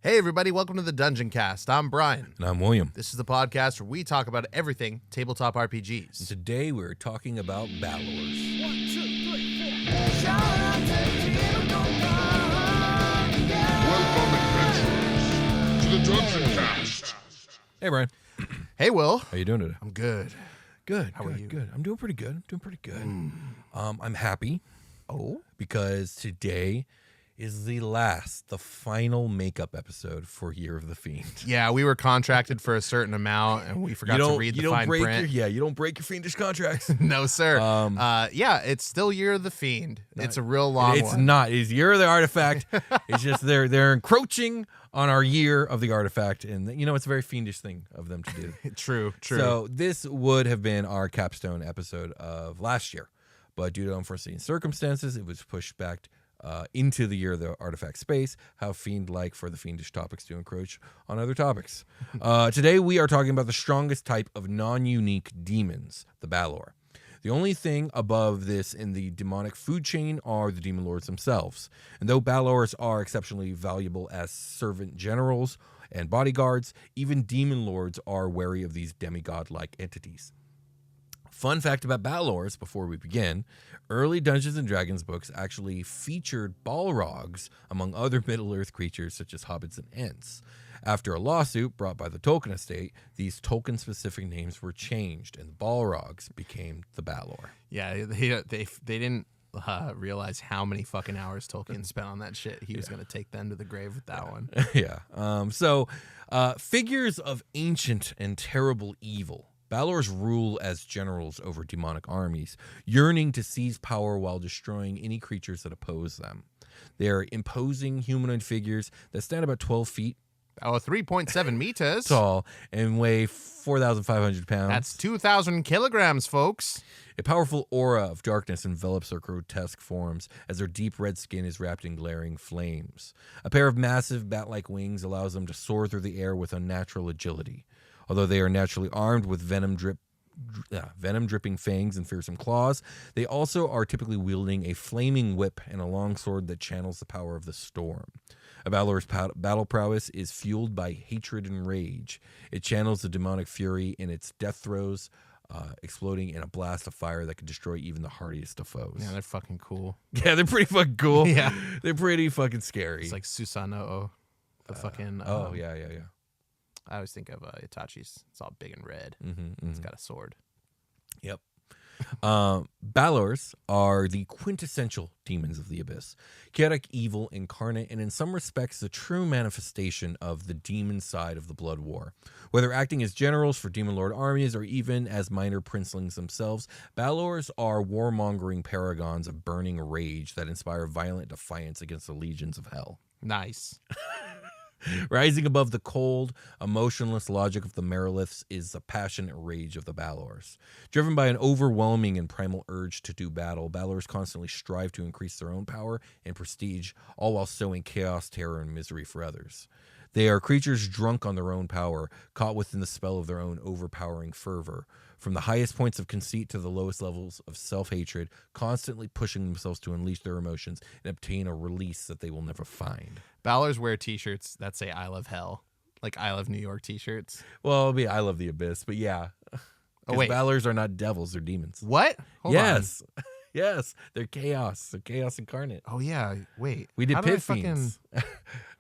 Hey everybody, welcome to the Dungeoncast. I'm Brian. And I'm William. This is the podcast where we talk about everything tabletop And RPGs. today we're talking about Balors. 1, 2, 3, 4. Shout out to the Welcome, adventurers, to the Dungeoncast. Hey, Brian. Hey Will. How you doing today? I'm good. Good. How are you? Good. I'm doing pretty good. I'm happy Oh? because today is the final makeup episode for Year of the Fiend. Yeah, we were contracted for a certain amount and we forgot to read the fine print. You don't break your fiendish contracts. No, sir. Yeah, it's still Year of the Fiend. It's a real long It's one. not. It's Year of the Artifact. It's just they're encroaching on our Year of the Artifact, and it's a very fiendish thing of them to do. True. So this would have been our capstone episode of last year, but due to unforeseen circumstances, it was pushed back into the Year of the Artifact space. How fiend-like for the fiendish topics to encroach on other topics. Today we are talking about the strongest type of non-unique demons, the Balor. The only thing above this in the demonic food chain are the demon lords themselves. And though Balors are exceptionally valuable as servant generals and bodyguards, even demon lords are wary of these demigod-like entities. Fun fact about Balors before we begin, early Dungeons & Dragons books actually featured Balrogs among other Middle-earth creatures such as hobbits and ents. After a lawsuit brought by the Tolkien estate, these Tolkien-specific names were changed, and the Balrogs became the Balor. Yeah, they didn't realize how many fucking hours Tolkien spent on that shit. He was going to take them to the grave with that one. So figures of ancient and terrible evil. Balors rule as generals over demonic armies, yearning to seize power while destroying any creatures that oppose them. They are imposing humanoid figures that stand about 12 feet 3.7 meters. tall and weigh 4,500 pounds. That's 2,000 kilograms, folks. A powerful aura of darkness envelops their grotesque forms as their deep red skin is wrapped in glaring flames. A pair of massive bat-like wings allows them to soar through the air with unnatural agility. Although they are naturally armed with venom-dripping fangs and fearsome claws, they also are typically wielding a flaming whip and a long sword that channels the power of the storm. A Balor's battle prowess is fueled by hatred and rage. It channels the demonic fury in its death throes, exploding in a blast of fire that can destroy even the hardiest of foes. Yeah, they're fucking cool. Yeah, they're pretty fucking cool. Yeah. They're pretty fucking scary. It's like Susanoo, the fucking... yeah. I always think of Itachi's. It's all big and red. It's got a sword. Yep. Balors are the quintessential demons of the abyss. Chaotic evil incarnate, and in some respects, the true manifestation of the demon side of the blood war. Whether acting as generals for demon lord armies or even as minor princelings themselves, Balors are warmongering paragons of burning rage that inspire violent defiance against the legions of hell. Nice. Rising above the cold, emotionless logic of the Meriliths is the passionate rage of the Balors. Driven by an overwhelming and primal urge to do battle, Balors constantly strive to increase their own power and prestige, all while sowing chaos, terror, and misery for others. They are creatures drunk on their own power, caught within the spell of their own overpowering fervor. From the highest points of conceit to the lowest levels of self-hatred, constantly pushing themselves to unleash their emotions and obtain a release that they will never find. Balors wear t-shirts that say I love hell. Like I love New York t-shirts. Well, it'll be I love the abyss, but yeah. Oh, wait. Balors are not devils, they're demons. What? Hold Yes. Yes. They're chaos. They're chaos incarnate. on. Oh, yeah. Wait. We did How did I pit fiends.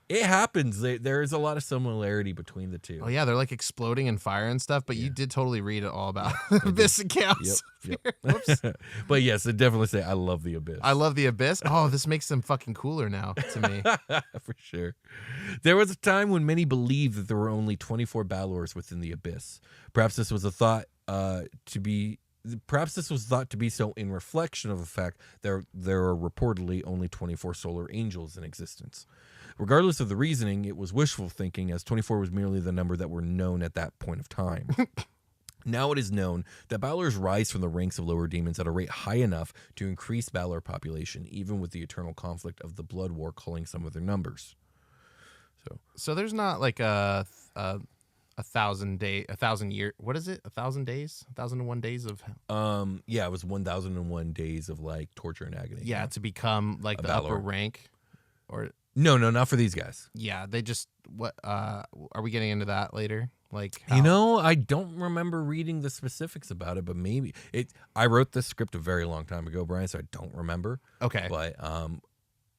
It happens. There is a lot of similarity between the two. Oh, yeah. They're like exploding in fire and stuff, but you did totally read it all about Abyss and Chaos. Yep. Whoops. But yes, I definitely say I love the abyss. I love the Abyss. Oh, this makes them fucking cooler now to me. For sure. There was a time when many believed that there were only 24 Balors within the abyss. Perhaps this was thought to be so in reflection of the fact that there are reportedly only 24 solar angels in existence. Regardless of the reasoning, it was wishful thinking, as 24 was merely the number that were known at that point of time. Now it is known that Balors rise from the ranks of lower demons at a rate high enough to increase Balor population, even with the eternal conflict of the blood war culling some of their numbers. So there's not like a 1,000 year. What is it? 1,000 days? 1,001 days of. Yeah, it was 1,001 days of like torture and agony. Yeah, to become like A the Balor. upper rank, or No, not for these guys. Yeah, they just what? Are we getting into that later? Like, You know, I don't remember reading the specifics about it, but maybe it. I wrote this script a very long time ago, Brian, so I don't remember. Okay, But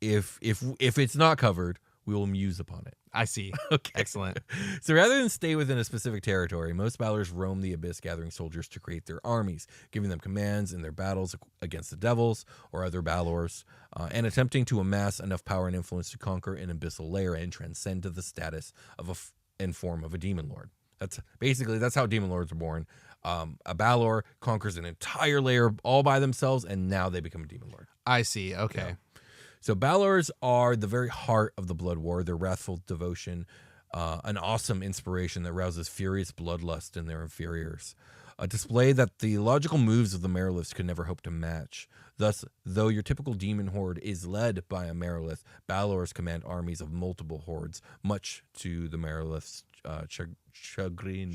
if it's not covered, we will muse upon it. I see. Okay. Excellent. So rather than stay within a specific territory, most Balors roam the abyss, gathering soldiers to create their armies, giving them commands in their battles against the devils or other Balors, and attempting to amass enough power and influence to conquer an abyssal layer and transcend to the status of and form of a demon lord. That's how demon lords are born. A Balor conquers an entire layer all by themselves, and now they become a demon lord. I see. Okay. Yeah. So Balors are the very heart of the blood war. Their wrathful devotion, an awesome inspiration that rouses furious bloodlust in their inferiors. A display that the logical moves of the Meriliths could never hope to match. Thus, though your typical demon horde is led by a Merilith, Balors command armies of multiple hordes, much to the Meriliths' chagrin.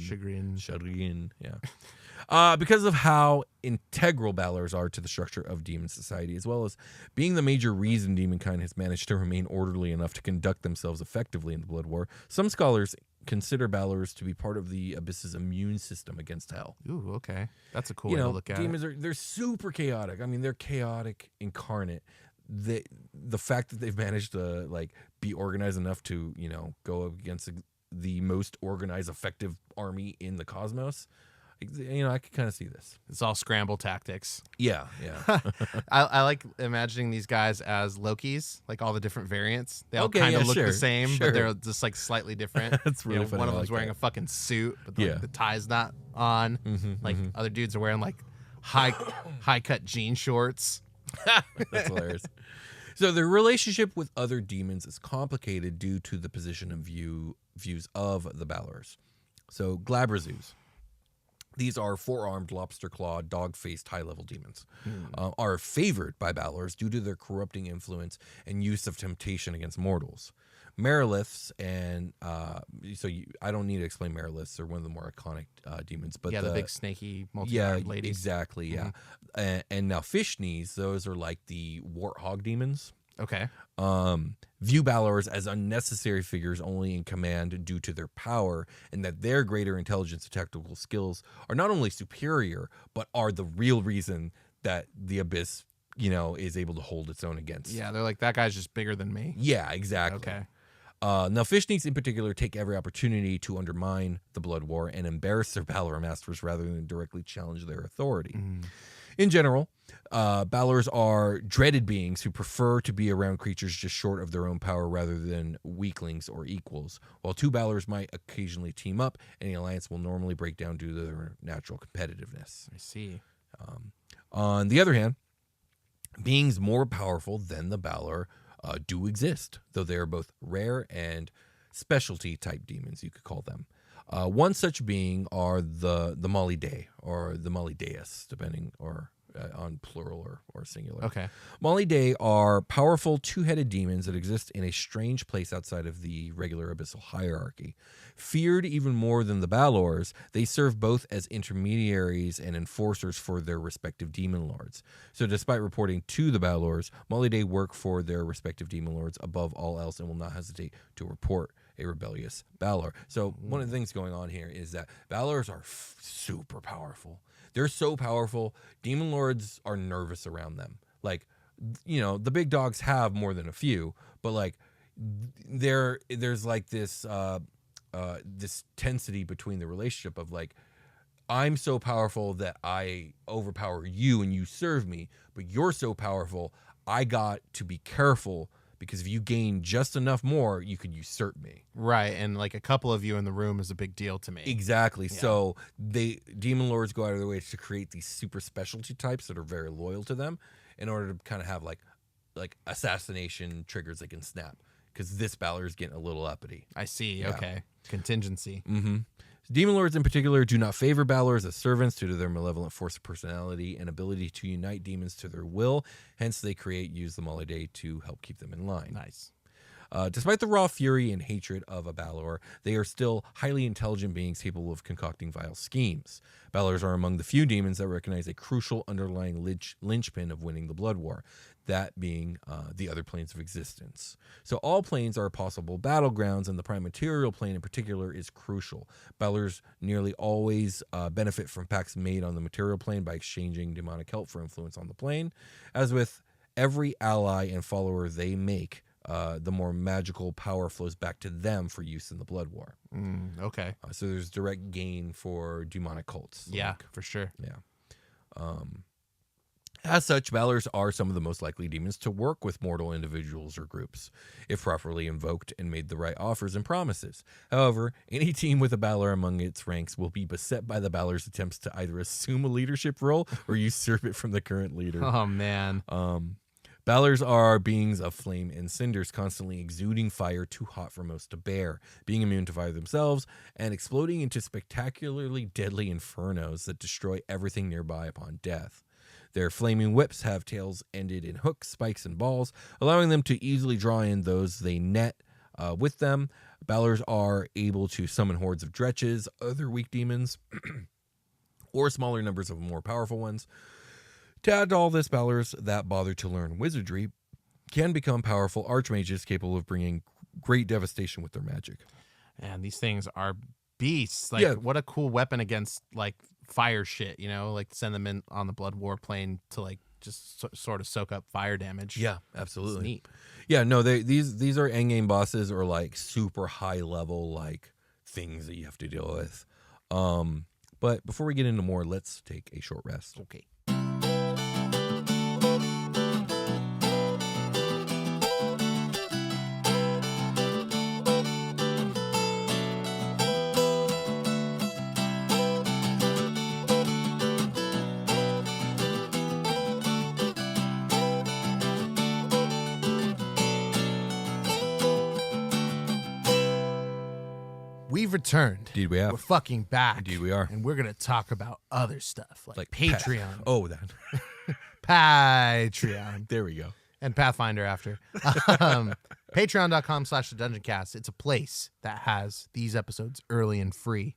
Yeah. Because of how integral Balors are to the structure of demon society, as well as being the major reason demonkind has managed to remain orderly enough to conduct themselves effectively in the blood war, some scholars consider Balors to be part of the Abyss's immune system against hell. Ooh, okay. That's a cool way to look at demons it. they're super chaotic. I mean, they're chaotic incarnate. The fact that they've managed to be organized enough to, go up against the most organized, effective army in the cosmos, I could kind of see this. It's all scramble tactics. Yeah. I like imagining these guys as Lokis, like all the different variants. They all Okay, kind of yeah, look sure, the same, sure. but they're just slightly different. That's really funny. One of I them's like wearing that. a fucking suit, but Yeah. the tie's not on. Other dudes are wearing high cut jean shorts. That's hilarious. So their relationship with other demons is complicated due to the position and views of the Balors. So Glabrazoos. These are four-armed, lobster-clawed, dog-faced, high-level demons. Are favored by Balors due to their corrupting influence and use of temptation against mortals. Meriliths, and I don't need to explain Meriliths. They're one of the more iconic demons. But the big snaky multi-armed ladies. Exactly, yeah. And now Fishnees, those are like the warthog demons. Okay. View Balors as unnecessary figures only in command due to their power, and that their greater intelligence and tactical skills are not only superior, but are the real reason that the Abyss, is able to hold its own against. Yeah, they're like, that guy's just bigger than me. Yeah, exactly. Okay. Now, Fishnees in particular take every opportunity to undermine the blood war and embarrass their Balor masters rather than directly challenge their authority. In general, Balors are dreaded beings who prefer to be around creatures just short of their own power rather than weaklings or equals. While two Balors might occasionally team up, any alliance will normally break down due to their natural competitiveness. I see. On the other hand, beings more powerful than the Balor do exist, though they are both rare and specialty type demons, you could call them. One such being are the Mali Dei or the Mali Deus, depending on plural or singular. Okay. Mali Dei are powerful two-headed demons that exist in a strange place outside of the regular abyssal hierarchy. Feared even more than the Balors, they serve both as intermediaries and enforcers for their respective demon lords. So despite reporting to the Balors, Mali Dei work for their respective demon lords above all else and will not hesitate to report a rebellious Balor. So one of the things going on here is that Balors are super powerful. They're so powerful, demon lords are nervous around them. The big dogs have more than a few, but there's this tensity between the relationship of I'm so powerful that I overpower you and you serve me, but you're so powerful, I got to be careful because if you gain just enough more, you could usurp me. Right, and a couple of you in the room is a big deal to me. Exactly. Yeah. So demon lords go out of their way to create these super specialty types that are very loyal to them in order to kind of have like assassination triggers they can snap because this Balor is getting a little uppity. I see. Yeah. Okay. Contingency. Mm-hmm. Demon lords in particular do not favor Balors as servants due to their malevolent force of personality and ability to unite demons to their will. Hence, they use the Mali Dei to help keep them in line. Nice. Despite the raw fury and hatred of a Balor, they are still highly intelligent beings capable of concocting vile schemes. Balors are among the few demons that recognize a crucial underlying linchpin of winning the Blood War, that being the other planes of existence. So all planes are possible battlegrounds, and the prime material plane in particular is crucial. Balors nearly always benefit from pacts made on the material plane by exchanging demonic help for influence on the plane. As with every ally and follower they make, the more magical power flows back to them for use in the Blood War. Okay. So there's direct gain for demonic cults. Yeah, for sure. Yeah. As such, Balors are some of the most likely demons to work with mortal individuals or groups, if properly invoked and made the right offers and promises. However, any team with a Balor among its ranks will be beset by the Balor's attempts to either assume a leadership role or usurp it from the current leader. Oh, man. Balors are beings of flame and cinders, constantly exuding fire too hot for most to bear, being immune to fire themselves, and exploding into spectacularly deadly infernos that destroy everything nearby upon death. Their flaming whips have tails ended in hooks, spikes, and balls, allowing them to easily draw in those they net with them. Balors are able to summon hordes of dretches, other weak demons, or smaller numbers of more powerful ones. To add to all this, Balors that bother to learn wizardry can become powerful archmages capable of bringing great devastation with their magic. And these things are beasts. Like, what a cool weapon against, like, fire shit, you know? Like, send them in on the Blood War plane to, like, just sort of soak up fire damage. Yeah, absolutely. It's neat. Yeah, no, these are endgame bosses or, like, super high level, like, things that you have to deal with. But before we get into more, let's take a short rest. Okay. We've returned. Indeed we have. We're fucking back. Indeed we are. And we're going to talk about other stuff like Patreon. That. Patreon. There we go. And Pathfinder after. Patreon.com/thedungeoncast. It's a place that has these episodes early and free.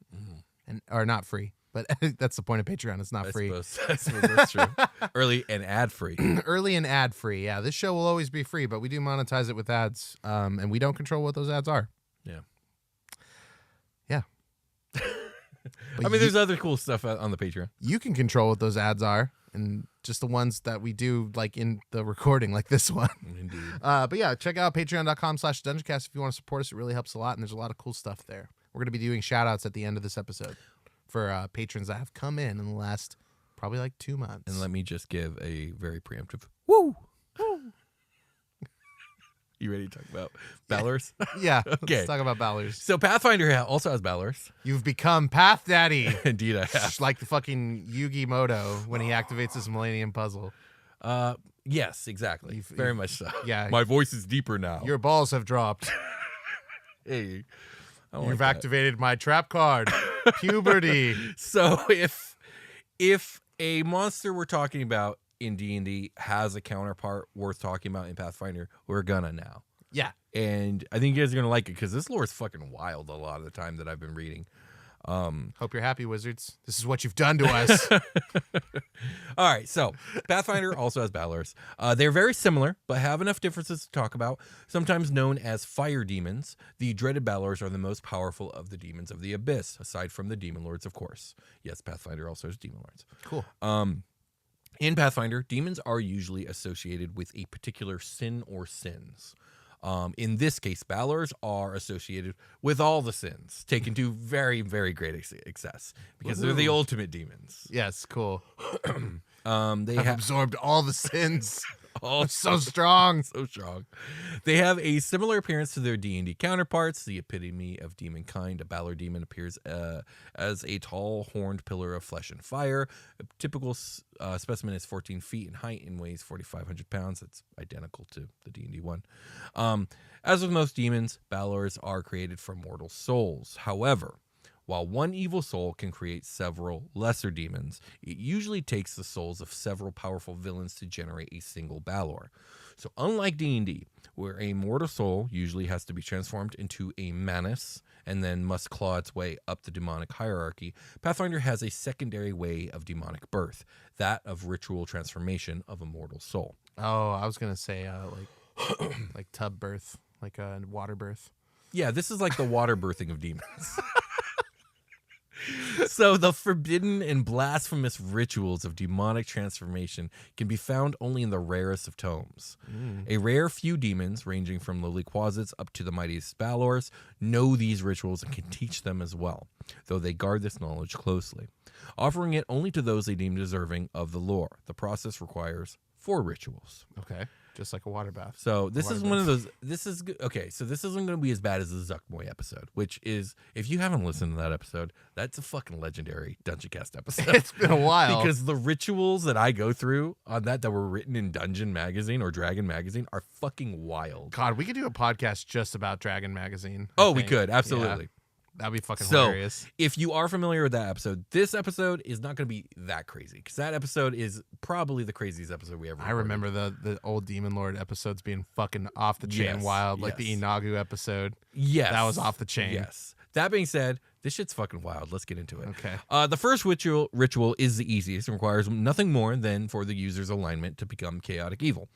Or not free, but that's the point of Patreon. It's not free. I suppose that's true. Early and ad-free. Early and ad-free. Yeah, this show will always be free, but we do monetize it with ads. And we don't control what those ads are. Yeah. Yeah. I mean, there's other cool stuff on the Patreon. You can control what those ads are, and just the ones that we do, like in the recording, like this one. Indeed. But yeah, check out patreon.com/Dungeoncast if you want to support us. It really helps a lot, and there's a lot of cool stuff there. We're going to be doing shout-outs at the end of this episode for patrons that have come in the last probably like 2 months. And let me just give a very preemptive woo. You ready to talk about Balors? Yeah. Okay. Let's talk about Balors. So Pathfinder also has Balors. You've become Path Daddy. Indeed I have. Like the fucking Yugi Moto when he activates his Millennium Puzzle. Yes, exactly. Very much so. Yeah. My voice is deeper now. Your balls have dropped. Hey. You've activated my trap card. Puberty. So if a monster we're talking about in D&D has a counterpart worth talking about in Pathfinder, we're gonna now. Yeah. And I think you guys are gonna like it because this lore is fucking wild a lot of the time that I've been reading. Hope you're happy, wizards. This is what you've done to us. All right, so Pathfinder also has Balors. They're very similar, but have enough differences to talk about. Sometimes known as fire demons, the dreaded Balors are the most powerful of the demons of the abyss, aside from the demon lords, of course. Yes, Pathfinder also has demon lords. Cool. In Pathfinder, demons are usually associated with a particular sin or sins. In this case, Balors are associated with all the sins, taken to very, very great excess, because they're the ultimate demons. Yes, cool. They have absorbed all the sins. Oh, so strong. So strong. They have a similar appearance to their D&D counterparts. The epitome of demon kind, a Balor demon appears as a tall, horned pillar of flesh and fire. A typical specimen is 14 feet in height and weighs 4,500 pounds. That's identical to the D&D one. As with most demons, Balors are created from mortal souls. However, while one evil soul can create several lesser demons, it usually takes the souls of several powerful villains to generate a single Balor. So unlike D&D, where a mortal soul usually has to be transformed into a manus and then must claw its way up the demonic hierarchy, Pathfinder has a secondary way of demonic birth, that of ritual transformation of a mortal soul. Oh, I was gonna say like tub birth, like a water birth. Yeah, this is like the water birthing of demons. So the forbidden and blasphemous rituals of demonic transformation can be found only in the rarest of tomes. A rare few demons, ranging from lowly quasits up to the mightiest Balors, know these rituals and can teach them as well, though they guard this knowledge closely, offering it only to those they deem deserving of the lore. The process requires 4 rituals. Okay, just like a water bath. So this is one of those. This is good. Okay. So this isn't going to be as bad as the Zuckmoy episode, which is, if you haven't listened to that episode, that's a fucking legendary Dungeoncast episode. It's been a while because the rituals that I go through on that were written in Dungeon Magazine or Dragon Magazine are fucking wild. God, we could do a podcast just about Dragon Magazine. Oh, we could absolutely. Yeah, that'd be fucking So, hilarious. if you are familiar with that episode, this episode is not going to be that crazy because that episode is probably the craziest episode we ever I recorded. remember the old Demon Lord episodes being fucking off the chain Yes, wild, like the yes. Inagu episode. Yes. That was off the chain. Yes. That being said, this shit's fucking wild. Let's get into it. Okay. The first ritual is the easiest and requires nothing more than for the user's alignment to become chaotic evil.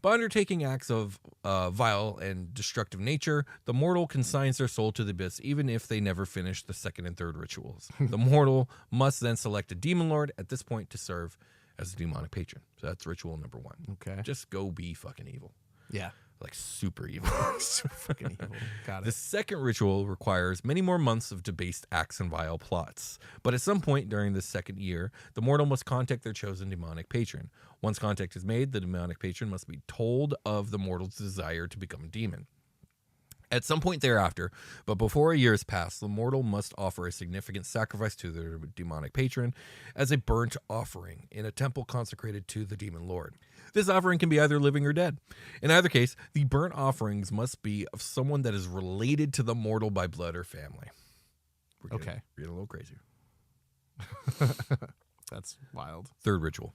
By undertaking acts of vile and destructive nature, the mortal consigns their soul to the abyss even if they never finish the second and third rituals. The mortal must then select a demon lord at this point to serve as a demonic patron. So that's ritual number 1. Okay. Just go be fucking evil. Yeah. Like super evil. Super fucking evil. Got The it. second ritual requires many more months of debased acts and vile plots. But at some point during the second year, the mortal must contact their chosen demonic patron. Once contact is made, the demonic patron must be told of the mortal's desire to become a demon. At some point thereafter, but before a year has passed, the mortal must offer a significant sacrifice to their demonic patron as a burnt offering in a temple consecrated to the demon lord. This offering can be either living or dead. In either case, the burnt offerings must be of someone that is related to the mortal by blood or family. We're Okay. getting a little crazy. That's wild. Third ritual.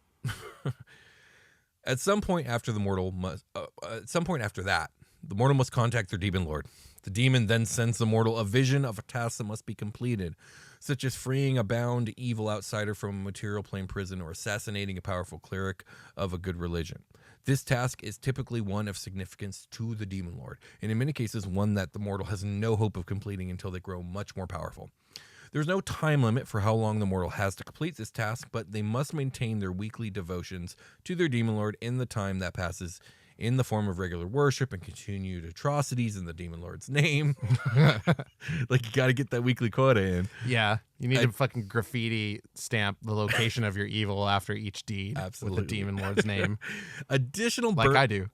At some point after that, the mortal must contact their demon lord. The demon then sends the mortal a vision of a task that must be completed, such as freeing a bound evil outsider from a material plane prison or assassinating a powerful cleric of a good religion. This task is typically one of significance to the demon lord, and in many cases one that the mortal has no hope of completing until they grow much more powerful. There's no time limit for how long the mortal has to complete this task, but they must maintain their weekly devotions to their demon lord in the time that passes in the form of regular worship and continued atrocities in the demon lord's name. Like, you got to get that weekly quota in. Yeah. You need to fucking graffiti stamp the location of your evil after each deed Absolutely. with the demon lord's name. Additional Like burnt- I do.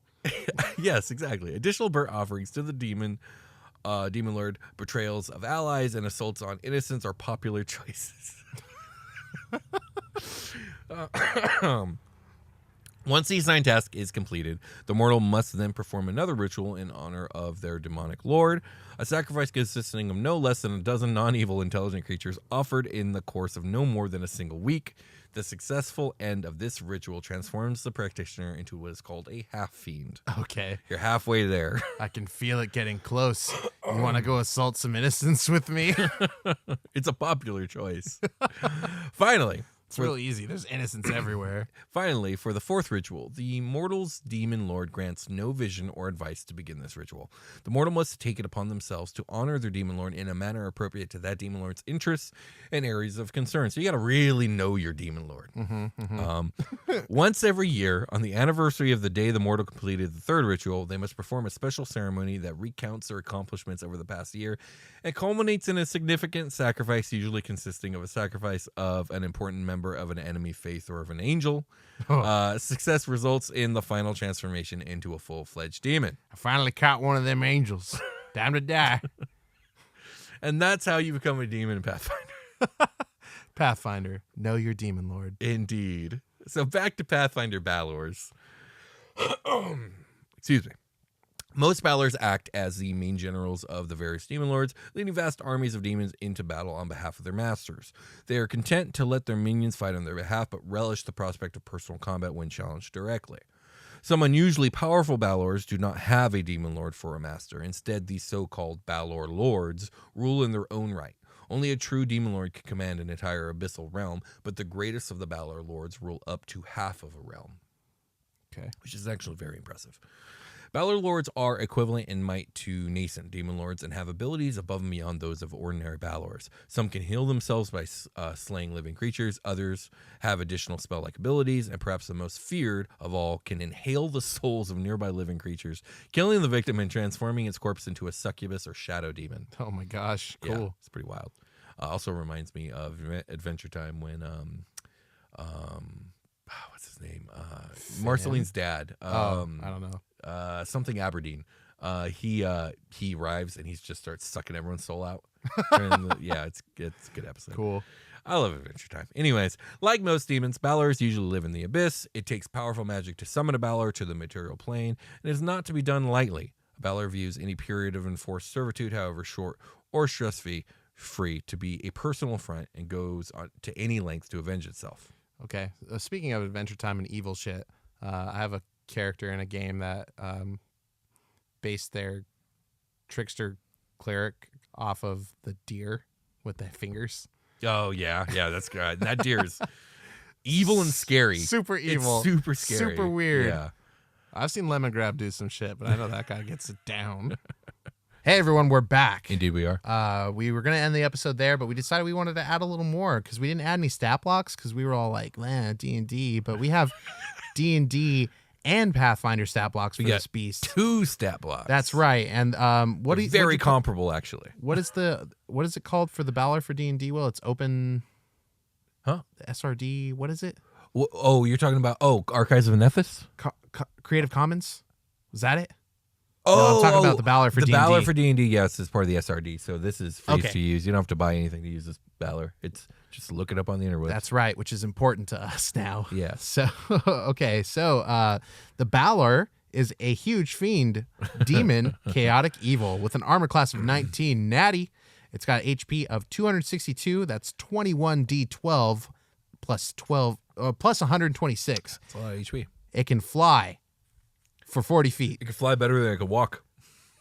Yes, exactly. Additional burnt offerings to the demon lord, betrayals of allies, and assaults on innocents are popular choices. Once the assigned task is completed, the mortal must then perform another ritual in honor of their demonic lord, a sacrifice consisting of no less than a dozen non-evil intelligent creatures offered in the course of no more than a single week. The successful end of this ritual transforms the practitioner into what is called a half-fiend. Okay. You're halfway there. I can feel it getting close. You want to go assault some innocents with me? It's a popular choice. Finally, It's real easy. There's innocents everywhere. Finally, for the fourth ritual, the mortal's demon lord grants no vision or advice to begin this ritual. The mortal must take it upon themselves to honor their demon lord in a manner appropriate to that demon lord's interests and areas of concern. So you got to really know your demon lord. Once every year, on the anniversary of the day the mortal completed the third ritual, they must perform a special ceremony that recounts their accomplishments over the past year and culminates in a significant sacrifice, usually consisting of a sacrifice of an important member of an enemy faith or of an angel. Success results in the final transformation into a full-fledged demon. I finally caught one of them angels. Time to die. And that's how you become a demon in Pathfinder. Pathfinder, know your demon lord. Indeed. So back to Pathfinder Balors. Excuse me. Most Balors act as the main generals of the various demon lords, leading vast armies of demons into battle on behalf of their masters. They are content to let their minions fight on their behalf, but relish the prospect of personal combat when challenged directly. Some unusually powerful Balors do not have a demon lord for a master. Instead, these so-called Balor lords rule in their own right. Only a true demon lord can command an entire abyssal realm, but the greatest of the Balor lords rule up to half of a realm. Okay. Which is actually very impressive. Balor lords are equivalent in might to nascent demon lords and have abilities above and beyond those of ordinary Balors. Some can heal themselves by slaying living creatures. Others have additional spell-like abilities, and perhaps the most feared of all can inhale the souls of nearby living creatures, killing the victim and transforming its corpse into a succubus or shadow demon. Oh my gosh, cool. Yeah, it's pretty wild. Also reminds me of Adventure Time when what's his name? Marceline's dad. I don't know. Something Aberdeen. He arrives and he just starts sucking everyone's soul out. Yeah, it's a good episode. Cool. I love Adventure Time. Anyways, like most demons, Balors usually live in the abyss. It takes powerful magic to summon a Balor to the material plane, and is not to be done lightly. A Balor views any period of enforced servitude, however short or stress-free, to be a personal affront and goes on to any length to avenge itself. Okay. Speaking of Adventure Time and evil shit, I have a character in a game that based their trickster cleric off of the deer with the fingers. Oh, yeah, that's good. That deer is evil and scary. Super evil. It's super scary. Super weird. Yeah. I've seen Lemongrab do some shit, but I know that guy gets it down. Hey, everyone, we're back. Indeed we are. We were going to end the episode there, but we decided we wanted to add a little more because we didn't add any stat blocks because we were all like, D&D, but we have D&D and Pathfinder stat blocks for this beast. 2 stat blocks. That's right. And what do you very comparable, actually. What is it called for the Balor for D&D? Well, it's open. Huh? The SRD. What is it? Oh, you're talking about Archives of Nephis? Creative Commons. Was that it? Oh, no, I'm talking about the Balor for D&D. The Balor for D&D, yes, is part of the SRD. So this is free Okay. to use. You don't have to buy anything to use this Balor. It's just look it up on the interwebs. That's right, which is important to us now. Yeah. So, okay. So, the Balor is a huge fiend, demon, chaotic evil with an armor class of 19 natty. It's got HP of 262. That's 21d12 plus 12, plus 126. That's a lot of HP. It can fly for 40 feet. It can fly better than it can walk.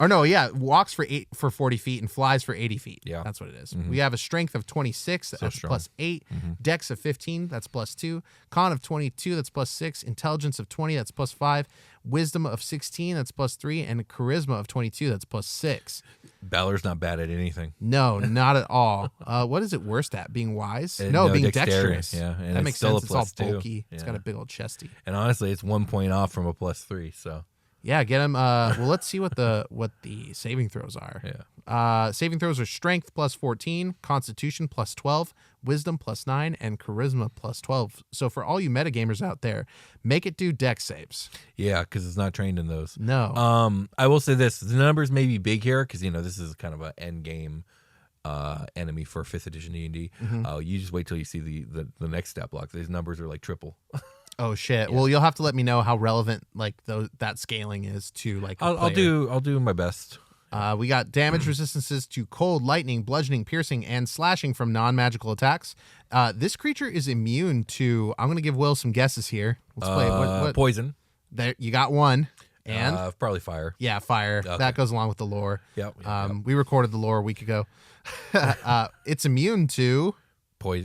Or no, yeah, walks for 40 feet and flies for 80 feet. Yeah. That's what it is. Mm-hmm. We have a strength of 26, that's strong. plus 8, Mm-hmm. dex of 15, that's plus 2, con of 22, that's plus 6, intelligence of 20, that's plus 5, wisdom of 16, that's plus 3, and charisma of 22, that's plus 6. Balor's not bad at anything. No, not at all. What is it worst at? Being wise? No, being dexterity. dexterous. Yeah, and that it's makes still sense. a It's all +2. bulky. It's Yeah. got a big old chesty. And honestly, it's 1 point off from a +3. So Yeah, get him. Well, let's see what the saving throws are. yeah. Saving throws are strength plus 14, constitution plus 12, wisdom plus 9, and charisma plus 12. So for all you metagamers out there, make it do dex saves. Yeah, because it's not trained in those. No. I will say this: the numbers may be big here because this is kind of an end game enemy for 5th edition D&D. You just wait till you see the next stat block. These numbers are like triple. Oh shit. Yeah. Well, you'll have to let me know how relevant that scaling is to like. I'll do my best. We got damage resistances to cold, lightning, bludgeoning, piercing, and slashing from non-magical attacks. This creature is immune to. I'm gonna give Will some guesses here. Let's play. What Poison. There, you got one. And probably fire. yeah, fire. Okay. That goes along with the lore. Yep. We recorded the lore a week ago. It's immune to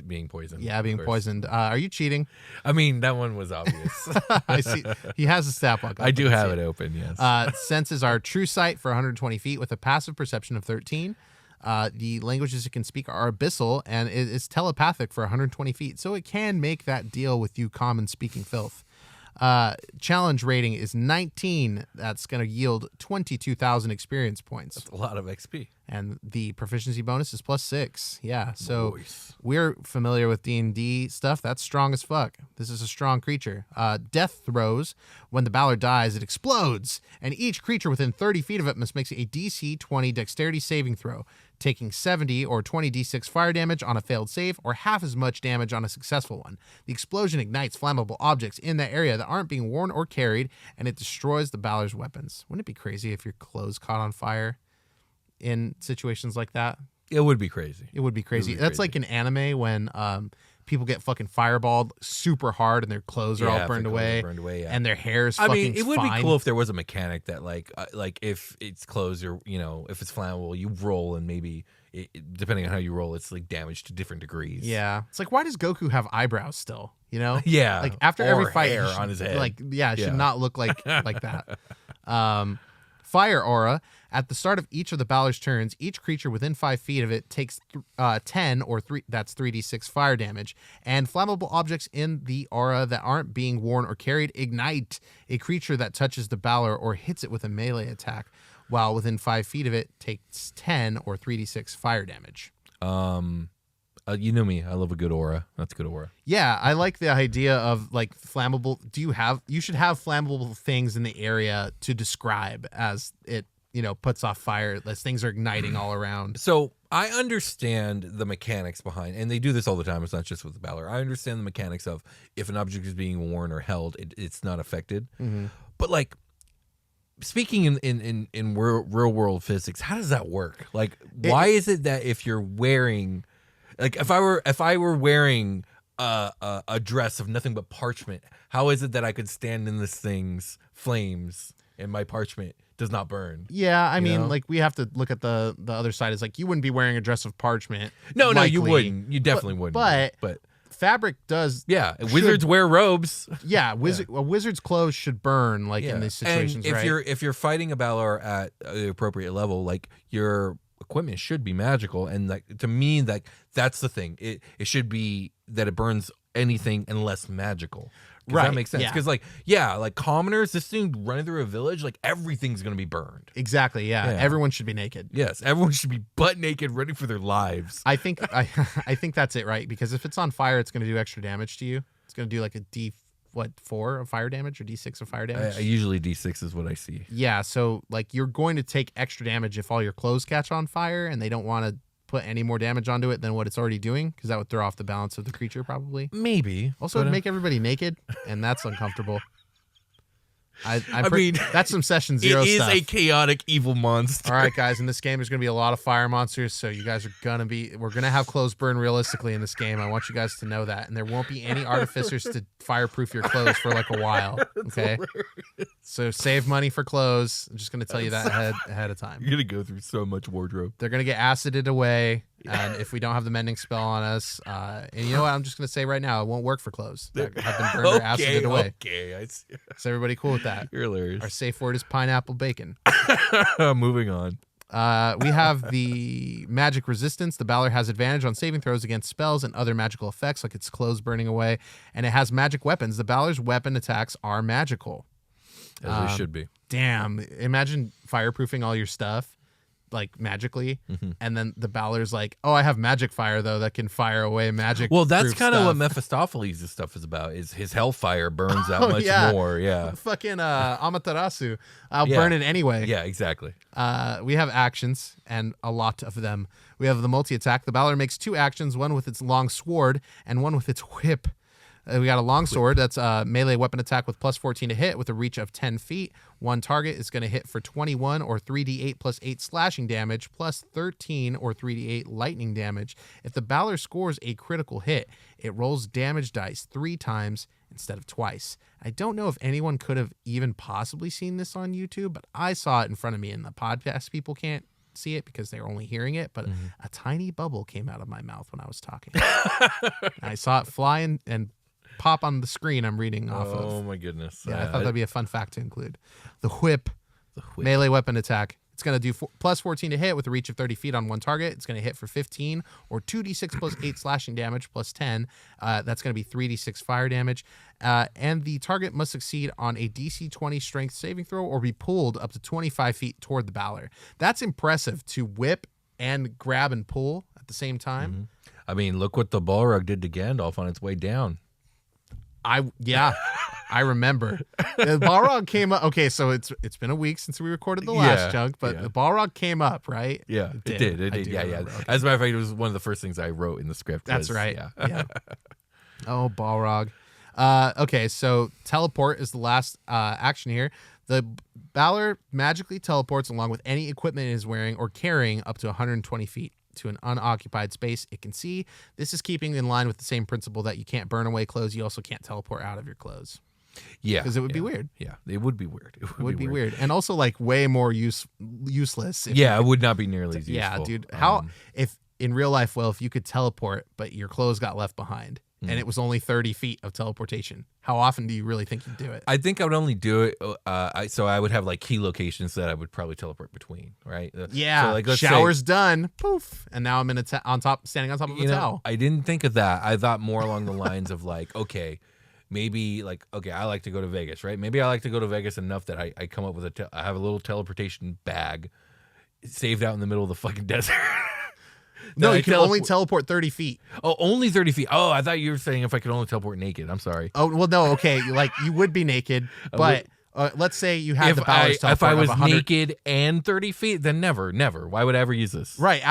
being poisoned. being of course. poisoned. Are you cheating? I mean, that one was obvious. I see. He has a stat block. I do have it open. Yes. Senses are true sight for 120 feet with a passive perception of 13. The languages it can speak are abyssal, and it is telepathic for 120 feet. So it can make that deal with you common speaking filth. Challenge rating is 19. That's going to yield 22,000 experience points. That's a lot of XP. And the proficiency bonus is plus 6. Yeah, so Nice. we're familiar with D&D stuff. That's strong as fuck. This is a strong creature. Death throws. When the Balor dies, it explodes, and each creature within 30 feet of it must make a DC 20 dexterity saving throw, taking 70 or 20 d6 fire damage on a failed save, or half as much damage on a successful one. The explosion ignites flammable objects in that area that aren't being worn or carried, and it destroys the Balor's weapons. Wouldn't it be crazy if your clothes caught on fire in situations like that? It would be crazy. It would be crazy. It would be That's crazy. like an anime when people get fucking fireballed super hard and their clothes are all if burned their clothes away, are burned away, yeah. and their hair is I fucking mean, it would fine. be cool if there was a mechanic that like if it's closed or if it's flammable, you roll and maybe depending on how you roll, it's like damage to different degrees. Yeah, it's like, why does Goku have eyebrows still? Yeah, like after or every fight, hair he should, on his head. like it should Yeah. not look like that. Fire aura. At the start of each of the Balor's turns, each creature within 5 feet of it takes 10 or 3. That's 3d6 fire damage. And flammable objects in the aura that aren't being worn or carried ignite. A creature that touches the Balor or hits it with a melee attack, while within 5 feet of it, takes 10 or 3d6 fire damage. You know me. I love a good aura. That's good aura. Yeah, I like the idea of like flammable. You should have flammable things in the area to describe as it, puts off fire, as things are igniting all around. So I understand the mechanics behind, and they do this all the time. It's not just with the Balor. I understand the mechanics of if an object is being worn or held, it's not affected. Mm-hmm. But like, speaking in real world physics, how does that work? Like, why is it that if you're wearing, like, if I were wearing a dress of nothing but parchment, how is it that I could stand in this thing's flames and my parchment does not burn? Yeah, I mean, know? like, we have to look at the other side. Is like, you wouldn't be wearing a dress of parchment. No, likely, you wouldn't. You definitely wouldn't. But fabric does. Yeah, wizards wear robes. Yeah, a wizard's clothes should burn, like, in these situations, and right? if you're fighting a Balor at the appropriate level, like, your equipment should be magical, and like, to me, like, that's the thing. It should be that it burns anything unless magical. Right, That makes sense. yeah. Because like commoners, this thing running through a village, like, everything's gonna be burned. Exactly. Yeah. Yeah. Everyone should be naked. Yes, everyone should be butt naked, running for their lives. I think I think that's it, right? Because if it's on fire, it's going to do extra damage to you. It's going to do like a D4 of fire damage or D6 of fire damage. I usually D6 is what I see. Yeah, so like, you're going to take extra damage if all your clothes catch on fire, and they don't want to put any more damage onto it than what it's already doing, because that would throw off the balance of the creature probably. Maybe. Also, it'd make everybody naked, and that's uncomfortable. I mean, that's some session 0 it is stuff. a chaotic evil monster. All right, guys, in this game, there's going to be a lot of fire monsters, so you guys are we're going to have clothes burn realistically in this game. I want you guys to know that. And there won't be any artificers to fireproof your clothes for like a while, okay? So save money for clothes. I'm just going to tell you that ahead of time. You're going to go through so much wardrobe. They're going to get acided away, and if we don't have the mending spell on us, and you know what? I'm just going to say right now, it won't work for clothes that have been burned or acided away. Okay, I see. Is everybody cool with that? You're hilarious. Our safe word is pineapple bacon. Moving on. We have the magic resistance. The Balor has advantage on saving throws against spells and other magical effects, like its clothes burning away. And it has magic weapons. The Balor's weapon attacks are magical. As they should be. Damn. Imagine fireproofing all your stuff, like, magically. Mm-hmm. And then the Balor's like, oh, I have magic fire, though, that can fire away magic. Well, that's proof kind of stuff. what Mephistopheles' stuff is about. Is his hellfire burns that Oh, much yeah. more? Yeah. Fucking Amaterasu. I'll Yeah. burn it anyway. Yeah, exactly. We have actions, and a lot of them. We have the multi-attack. The Balor makes 2 actions, one with its long sword and one with its whip. We got a long sword. That's a melee weapon attack with plus 14 to hit with a reach of 10 feet. One target is going to hit for 21 or 3d8 plus 8 slashing damage plus 13 or 3d8 lightning damage. If the Balor scores a critical hit, it rolls damage dice 3 times instead of twice. I don't know if anyone could have even possibly seen this on YouTube, but I saw it in front of me, and the podcast people can't see it because they're only hearing it, but a tiny bubble came out of my mouth when I was talking. I saw it fly and pop on the screen I'm reading off of. Oh my goodness. Yeah, I thought that'd be a fun fact to include. The whip. Melee weapon attack. It's going to do plus 14 to hit with a reach of 30 feet on one target. It's going to hit for 15 or 2d6 plus 8 slashing damage plus 10. That's going to be 3d6 fire damage. And the target must succeed on a DC 20 strength saving throw or be pulled up to 25 feet toward the Balor. That's impressive to whip and grab and pull at the same time. Mm-hmm. I mean, look what the Balrog did to Gandalf on its way down. I remember. The Balrog came up. Okay, so it's been a week since we recorded the last chunk, but the Balrog came up, right? Yeah, it did. I do Yeah. remember. Okay. As a matter of fact, it was one of the first things I wrote in the script. That's right. Yeah. Oh, Balrog. Okay, so teleport is the last action here. The Balor magically teleports along with any equipment it is wearing or carrying up to 120 feet. to an unoccupied space it can see. This is keeping in line with the same principle that you can't burn away clothes. You also can't teleport out of your clothes. Yeah. Because it would be weird. Yeah, it would be weird. It would be weird. And also like way more useless. Yeah, it would not be nearly as useful. Yeah, dude. How if in real life, if you could teleport, but your clothes got left behind and it was only 30 feet of teleportation, how often do you really think you'd do it? I think I would only do it. So I would have like key locations that I would probably teleport between, right? Yeah. So like, let's shower's say, done. Poof. And now I'm in standing on top of a towel. I didn't think of that. I thought more along the lines of like, okay, maybe like, okay, I like to go to Vegas, right? Maybe I like to go to Vegas enough that I come up with I have a little teleportation bag saved out in the middle of the fucking desert. No, you can only teleport 30 feet. Oh, only 30 feet. Oh, I thought you were saying if I could only teleport naked. I'm sorry. Oh, well, no, okay. Like, you would be naked, but let's say you had the Balors teleport. If I was of 100... naked and 30 feet, then never. Why would I ever use this? Right,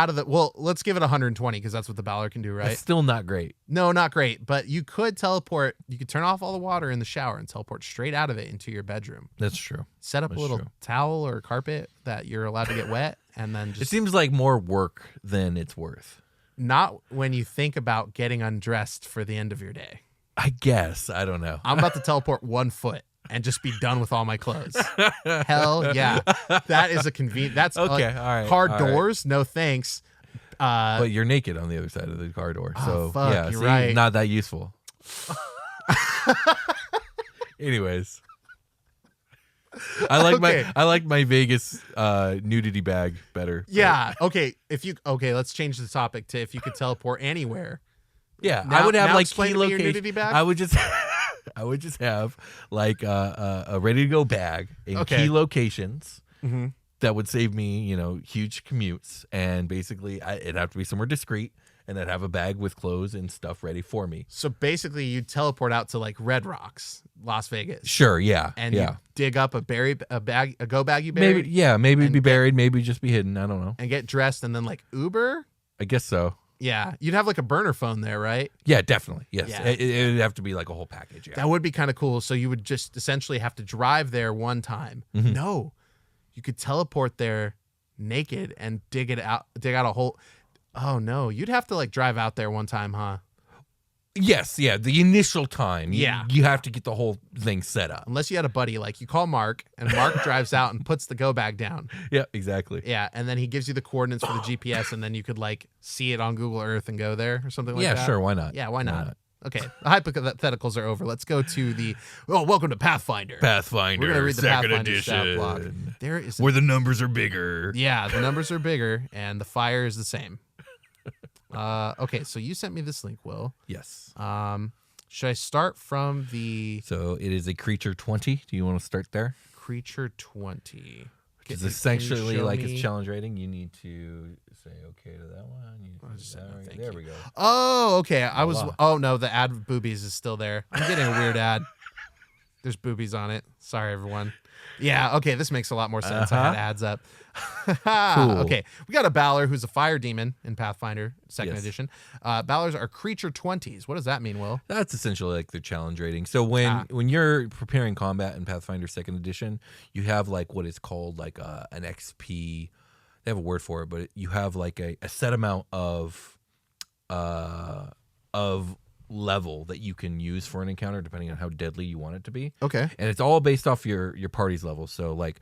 let's give it 120 because that's what the Balor can do, right? It's still not great. No, not great, but you could teleport. You could turn off all the water in the shower and teleport straight out of it into your bedroom. That's true. Set up a little towel or carpet that you're allowed to get wet, and then just... It seems like more work than it's worth. Not when you think about getting undressed for the end of your day. I guess. I don't know. I'm about to teleport 1 foot and just be done with all my clothes. Hell yeah. That is a convenient. That's okay. All right. Car doors. No thanks. But you're naked on the other side of the car door. So fuck, yeah, you're right. Not that useful. Anyways. I like my Vegas nudity bag better. Yeah. Okay. Let's change the topic to if you could teleport anywhere. Yeah. Now, I would have like explain key to me your location. nudity bag? I would just have like a ready to go bag in key locations that would save me, huge commutes, and basically it'd have to be somewhere discreet. And I'd have a bag with clothes and stuff ready for me. So basically, you teleport out to like Red Rocks, Las Vegas. Sure, yeah, and you dig up a go bag you buried. Maybe be buried, maybe just be hidden. I don't know. And get dressed, and then like Uber. I guess so. Yeah, you'd have like a burner phone there, right? Yeah, definitely. Yes, Yeah. It would have to be like a whole package. Yeah, that would be kind of cool. So you would just essentially have to drive there one time. No, you could teleport there naked and dig out a whole. Oh no, you'd have to like drive out there one time, huh? Yes, yeah, the initial time. Yeah. You have to get the whole thing set up. Unless you had a buddy, like you call Mark, and Mark drives out and puts the go bag down. Yeah, exactly. Yeah, and then he gives you the coordinates for the GPS, and then you could like see it on Google Earth and go there or something like that. Yeah, sure, why not? Yeah, why not? Okay, the hypotheticals are over. Let's go to the welcome to Pathfinder. We're gonna read the second Pathfinder stat edition. block. There is where the numbers are bigger. Yeah, the numbers are bigger and the fire is the same. Okay, so you sent me this link, Will. Yes. Should I start from the So it is a creature 20. Do you want to start there? creature 20? Which is essentially like its challenge rating. You need to say okay to that one. There we go. Oh, okay. Oh no, the ad of boobies is still there. I'm getting a weird ad. There's boobies on it. Sorry, everyone. Yeah, okay, this makes a lot more sense. I had ads up. Cool. Okay, we got a Balor who's a fire demon in Pathfinder 2nd edition. Balors are creature 20s. What does that mean, Will? That's essentially like their challenge rating. So when you're preparing combat in Pathfinder 2nd edition, you have like what is called like an XP. They have a word for it, but you have like a set amount of level that you can use for an encounter depending on how deadly you want it to be. Okay. And it's all based off your party's level. So like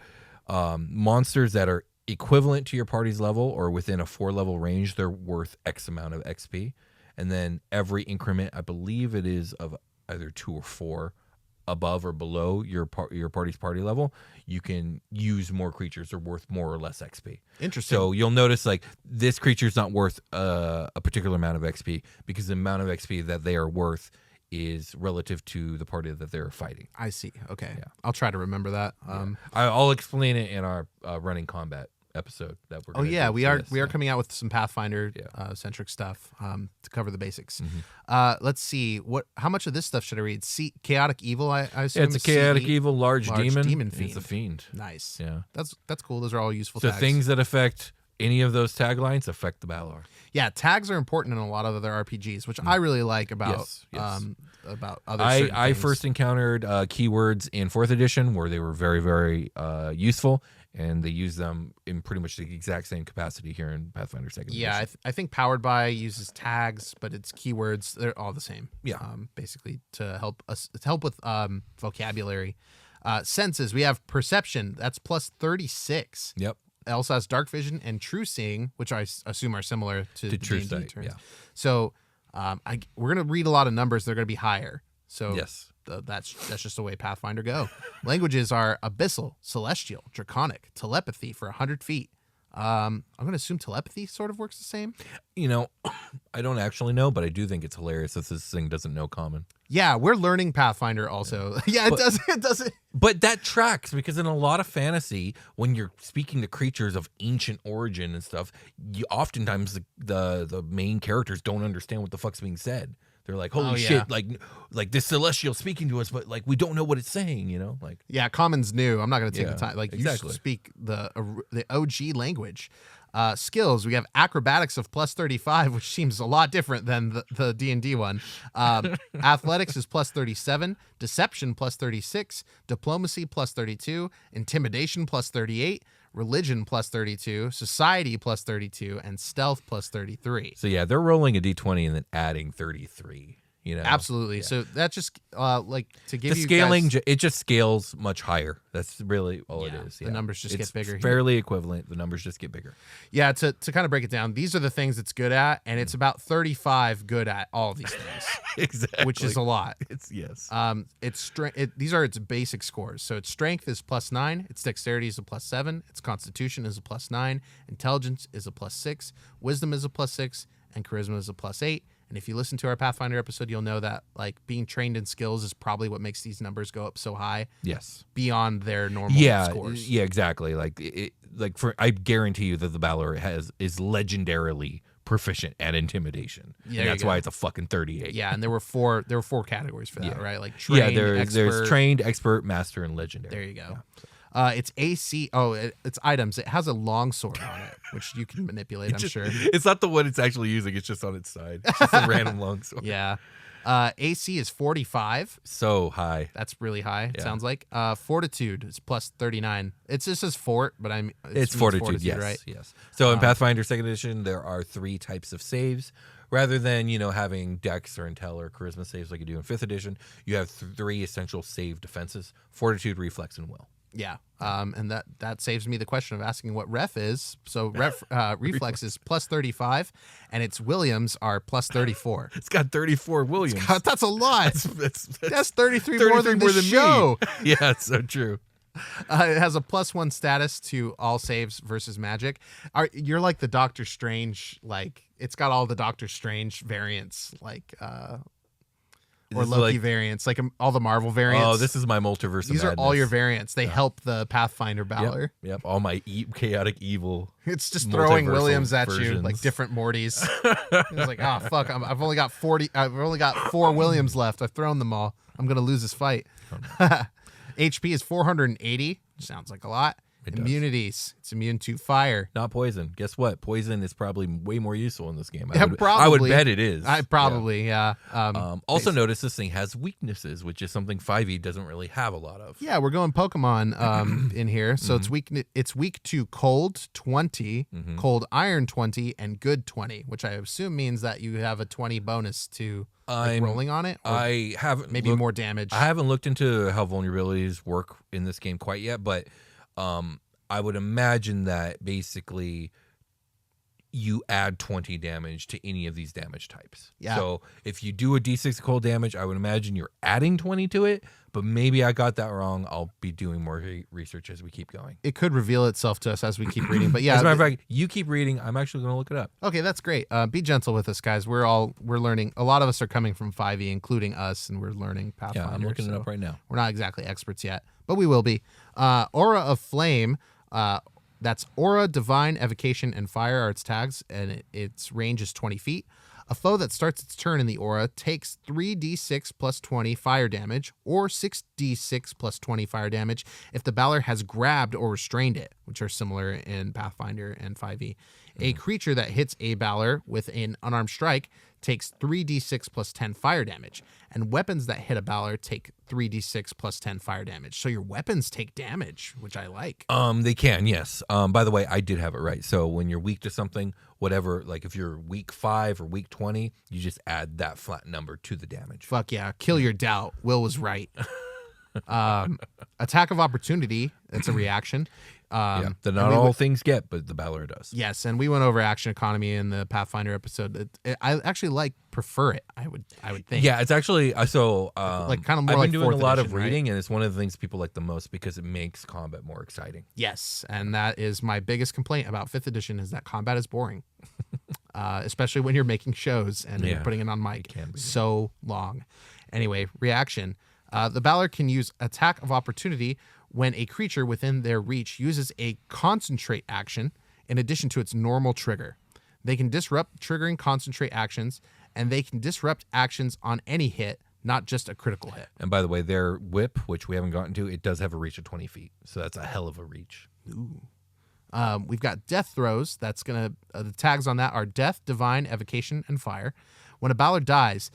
monsters that are equivalent to your party's level or within a 4-level range, they're worth X amount of XP. And then every increment, I believe it is of either 2 or 4 above or below your party's party level, you can use more creatures that are worth more or less XP. Interesting. So you'll notice like this creature's not worth a particular amount of XP because the amount of XP that they are worth is relative to the party that they're fighting. I see. Okay. Yeah. I'll try to remember that. I'll explain it in our running combat episode that we're going to do we for are this. we are coming out with some Pathfinder centric stuff to cover the basics. Let's see how much of this stuff should I read? Chaotic Evil, I assume. Yeah, it's a chaotic evil large demon fiend. It's a fiend. Nice. Yeah. That's cool. Those are all useful So tags. things that affect any of those taglines affect the Balor. Yeah, tags are important in a lot of other RPGs, which I really like about Yes. About other I things. first encountered keywords in 4th edition where they were very, very useful. and they use them in pretty much the exact same capacity here in Pathfinder 2nd Yeah, Edition. I think powered by uses tags, but it's keywords. They're all the same. Yeah. Basically to help with vocabulary. Senses, we have perception. That's plus 36. Yep. It also has dark vision and true seeing, which I assume are similar to the true D&D sight, terms. yeah. So we're gonna read a lot of numbers. They're gonna be higher. So Yes. that's just the way Pathfinder go. Languages are abyssal, celestial, draconic, telepathy for 100 feet. I'm going to assume telepathy sort of works the same. You know, I don't actually know, but I do think it's hilarious that this thing doesn't know common. Yeah, we're learning Pathfinder also. Yeah, it does. It doesn't. But that tracks because in a lot of fantasy, when you're speaking to creatures of ancient origin and stuff, you oftentimes the main characters don't understand what the fuck's being said. They're like, holy shit, like this celestial speaking to us, but like we don't know what it's saying, you know? Like, yeah, common's new. I'm not going to take Yeah, the time. Like exactly. you speak the OG language. Skills, we have acrobatics of plus 35, which seems a lot different than the D&D one. Athletics is plus 37, deception plus 36, diplomacy plus 32, intimidation plus 38, religion plus 32, society plus 32, and stealth plus 33. so yeah, they're rolling a d20 and then adding 33. You know, Absolutely. So that just like to give the you scaling, guys, it just scales much higher. That's really all Yeah, it is. the numbers just It's get bigger here. Fairly equivalent. The numbers just get bigger. Yeah, to kind of break it down, these are the things it's good at, and it's about 35 good at all of these things, Exactly. which is a lot. It's yes. Its these are its basic scores. So its strength is plus 9, its dexterity is a plus 7, its constitution is a plus 9, intelligence is a plus 6, wisdom is a plus 6, and charisma is a plus 8. And if you listen to our Pathfinder episode, you'll know that like being trained in skills is probably what makes these numbers go up so high Yes. beyond their normal Yeah. scores. Yeah. Exactly. Like I guarantee you that the Balor is legendarily proficient at intimidation. There And you that's go. why it's a fucking 38. Yeah, and there were four categories for that, Yeah. right? Like trained, expert. There's trained, expert, master, and legendary. There you go. It's AC. Oh, it's items. It has a longsword on it, which you can manipulate, I'm sure. It's not the one it's actually using. It's just on its side. It's just a random longsword. Yeah. AC is 45. So high. That's really high, it Yeah. sounds like. Fortitude is plus 39. It just says fort, but It's fortitude, yes, right? yes. So in Pathfinder 2nd Edition, there are 3 types of saves. Rather than, having Dex or Intel or Charisma saves like you do in 5th Edition, you have 3 essential save defenses: Fortitude, Reflex, and Will. Yeah. And that saves me the question of asking what ref is. So reflex is plus 35, and its Williams are plus 34. It's got 34 Williams. God, that's a lot. That's 33 more than more the than show. me. Yeah, it's so true. It has a +1 status to all saves versus magic. You're like the Doctor Strange, like it's got all the Doctor Strange variants, like or This is Loki like- variants, like all the Marvel variants. Oh, this is my multiverse. These of are all your madness. variants. They help the Pathfinder Balor. Yep. All my chaotic evil. It's just throwing Multiversal Williams at you versions. like different Mortys. It's like, oh fuck, I've only got 40. I've only got 4 Williams left. I've thrown them all. I'm gonna lose this fight. HP is 480. Sounds like a lot. It does. Immunities. It's immune to fire. Not poison. Guess what? Poison is probably way more useful in this game. Yeah, I would probably. bet it is. Yeah. Also, notice this thing has weaknesses, which is something 5e doesn't really have a lot of. Yeah, we're going Pokemon in here. So it's weak to cold 20, cold iron 20, and good 20, which I assume means that you have a 20 bonus to rolling on it. Or I haven't maybe more damage. I haven't looked into how vulnerabilities work in this game quite yet, but I would imagine that basically you add 20 damage to any of these damage types. Yeah. So if you do a d6 cold damage, I would imagine you're adding 20 to it, but maybe I got that wrong. I'll be doing more research as we keep going. It could reveal itself to us as we keep reading, but yeah. As a matter of fact, you keep reading. I'm actually going to look it up. Okay, that's great. Be gentle with us, guys. We're learning. A lot of us are coming from 5e, including us, and we're learning Pathfinder. Yeah, I'm looking it up right now. We're not exactly experts yet, but we will be. Aura of Flame. That's Aura, Divine, Evocation, and Fire are its tags, and its range is 20 feet. A foe that starts its turn in the aura takes 3d6 plus 20 fire damage, or 6d6 plus 20 fire damage if the Balor has grabbed or restrained it, which are similar in Pathfinder and 5e. A creature that hits a Balor with an unarmed strike takes 3d6 plus 10 fire damage, and weapons that hit a Balor take 3d6 plus 10 fire damage. So your weapons take damage, which I like. They can, yes. By the way, I did have it right. So when you're weak to something, whatever, like if you're weak 5 or weak 20, you just add that flat number to the damage. Fuck yeah. Kill your doubt. Will was right. Attack of opportunity. That's a reaction. That not all things get, but the Balor does. Yes, and we went over action economy in the Pathfinder episode. I actually prefer it. I would think. Yeah, it's actually so like kind of more I've like been doing a 4th lot edition, of reading, right? and it's one of the things people like the most because it makes combat more exciting. Yes, and that is my biggest complaint about 5th edition is that combat is boring, especially when you're making shows and you're putting it on mic. It can be. So long. Anyway, reaction. The Balor can use attack of opportunity when a creature within their reach uses a concentrate action in addition to its normal trigger. They can disrupt triggering concentrate actions, and they can disrupt actions on any hit, not just a critical hit. And by the way, their whip, which we haven't gotten to, it does have a reach of 20 feet. So that's a hell of a reach. Ooh. We've got death throws. That's gonna the tags on that are death, divine, evocation, and fire. When a Balor dies,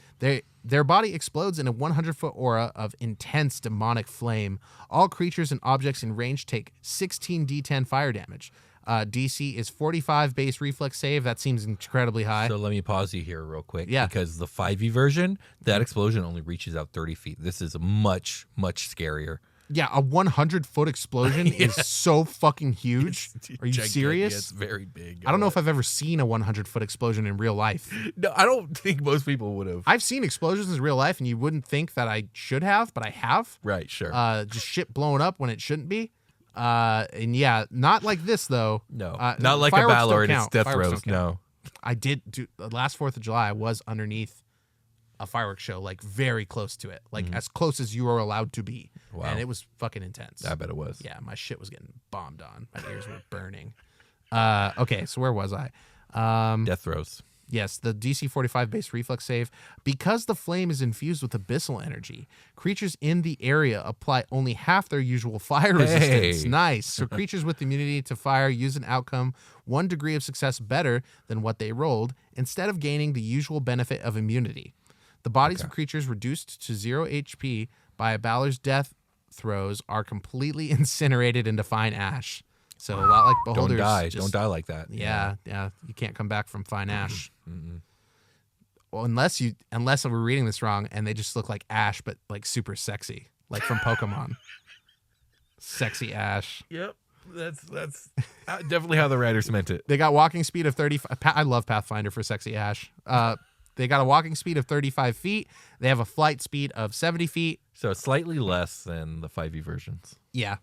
their body explodes in a 100-foot aura of intense demonic flame. All creatures and objects in range take 16 d10 fire damage. DC is 45 base reflex save. That seems incredibly high. So let me pause you here real quick. Yeah. Because the 5e version, that explosion only reaches out 30 feet. This is much, much scarier. Yeah, a 100-foot explosion is so fucking huge. Are you Gigantic. serious? Yeah, it's very big. I don't know if I've ever seen a 100-foot explosion in real life. No, I don't think most people would have. I've seen explosions in real life, and you wouldn't think that I should have, but I have. Right, sure. Just shit blowing up when it shouldn't be. And yeah, not like this though. No, not like a fireworks Balor don't and its count. death Fireworks throws. don't count. No. I did do the last 4th of July. I was underneath a fireworks show, like very close to it, like as close as you are allowed to be. Wow. And it was fucking intense. I bet it was. Yeah, my shit was getting bombed on. My ears were burning. Okay, so where was I? Death throws. Yes, the DC 45 base reflex save. Because the flame is infused with abyssal energy, creatures in the area apply only half their usual fire resistance. Nice. So creatures with immunity to fire use an outcome 1 degree of success better than what they rolled, instead of gaining the usual benefit of immunity. The bodies of creatures reduced to 0 HP by a Balor's death throws are completely incinerated into fine ash. So a lot like Beholders. Don't die like that. Yeah. You can't come back from fine ash. Well, unless we're reading this wrong and they just look like ash, but like super sexy, like from Pokemon. Sexy ash. Yep. That's definitely how the writers meant it. They got walking speed of 35. I love Pathfinder for sexy ash. They got a walking speed of 35 feet. They have a flight speed of 70 feet. So slightly less than the 5e versions. Yeah.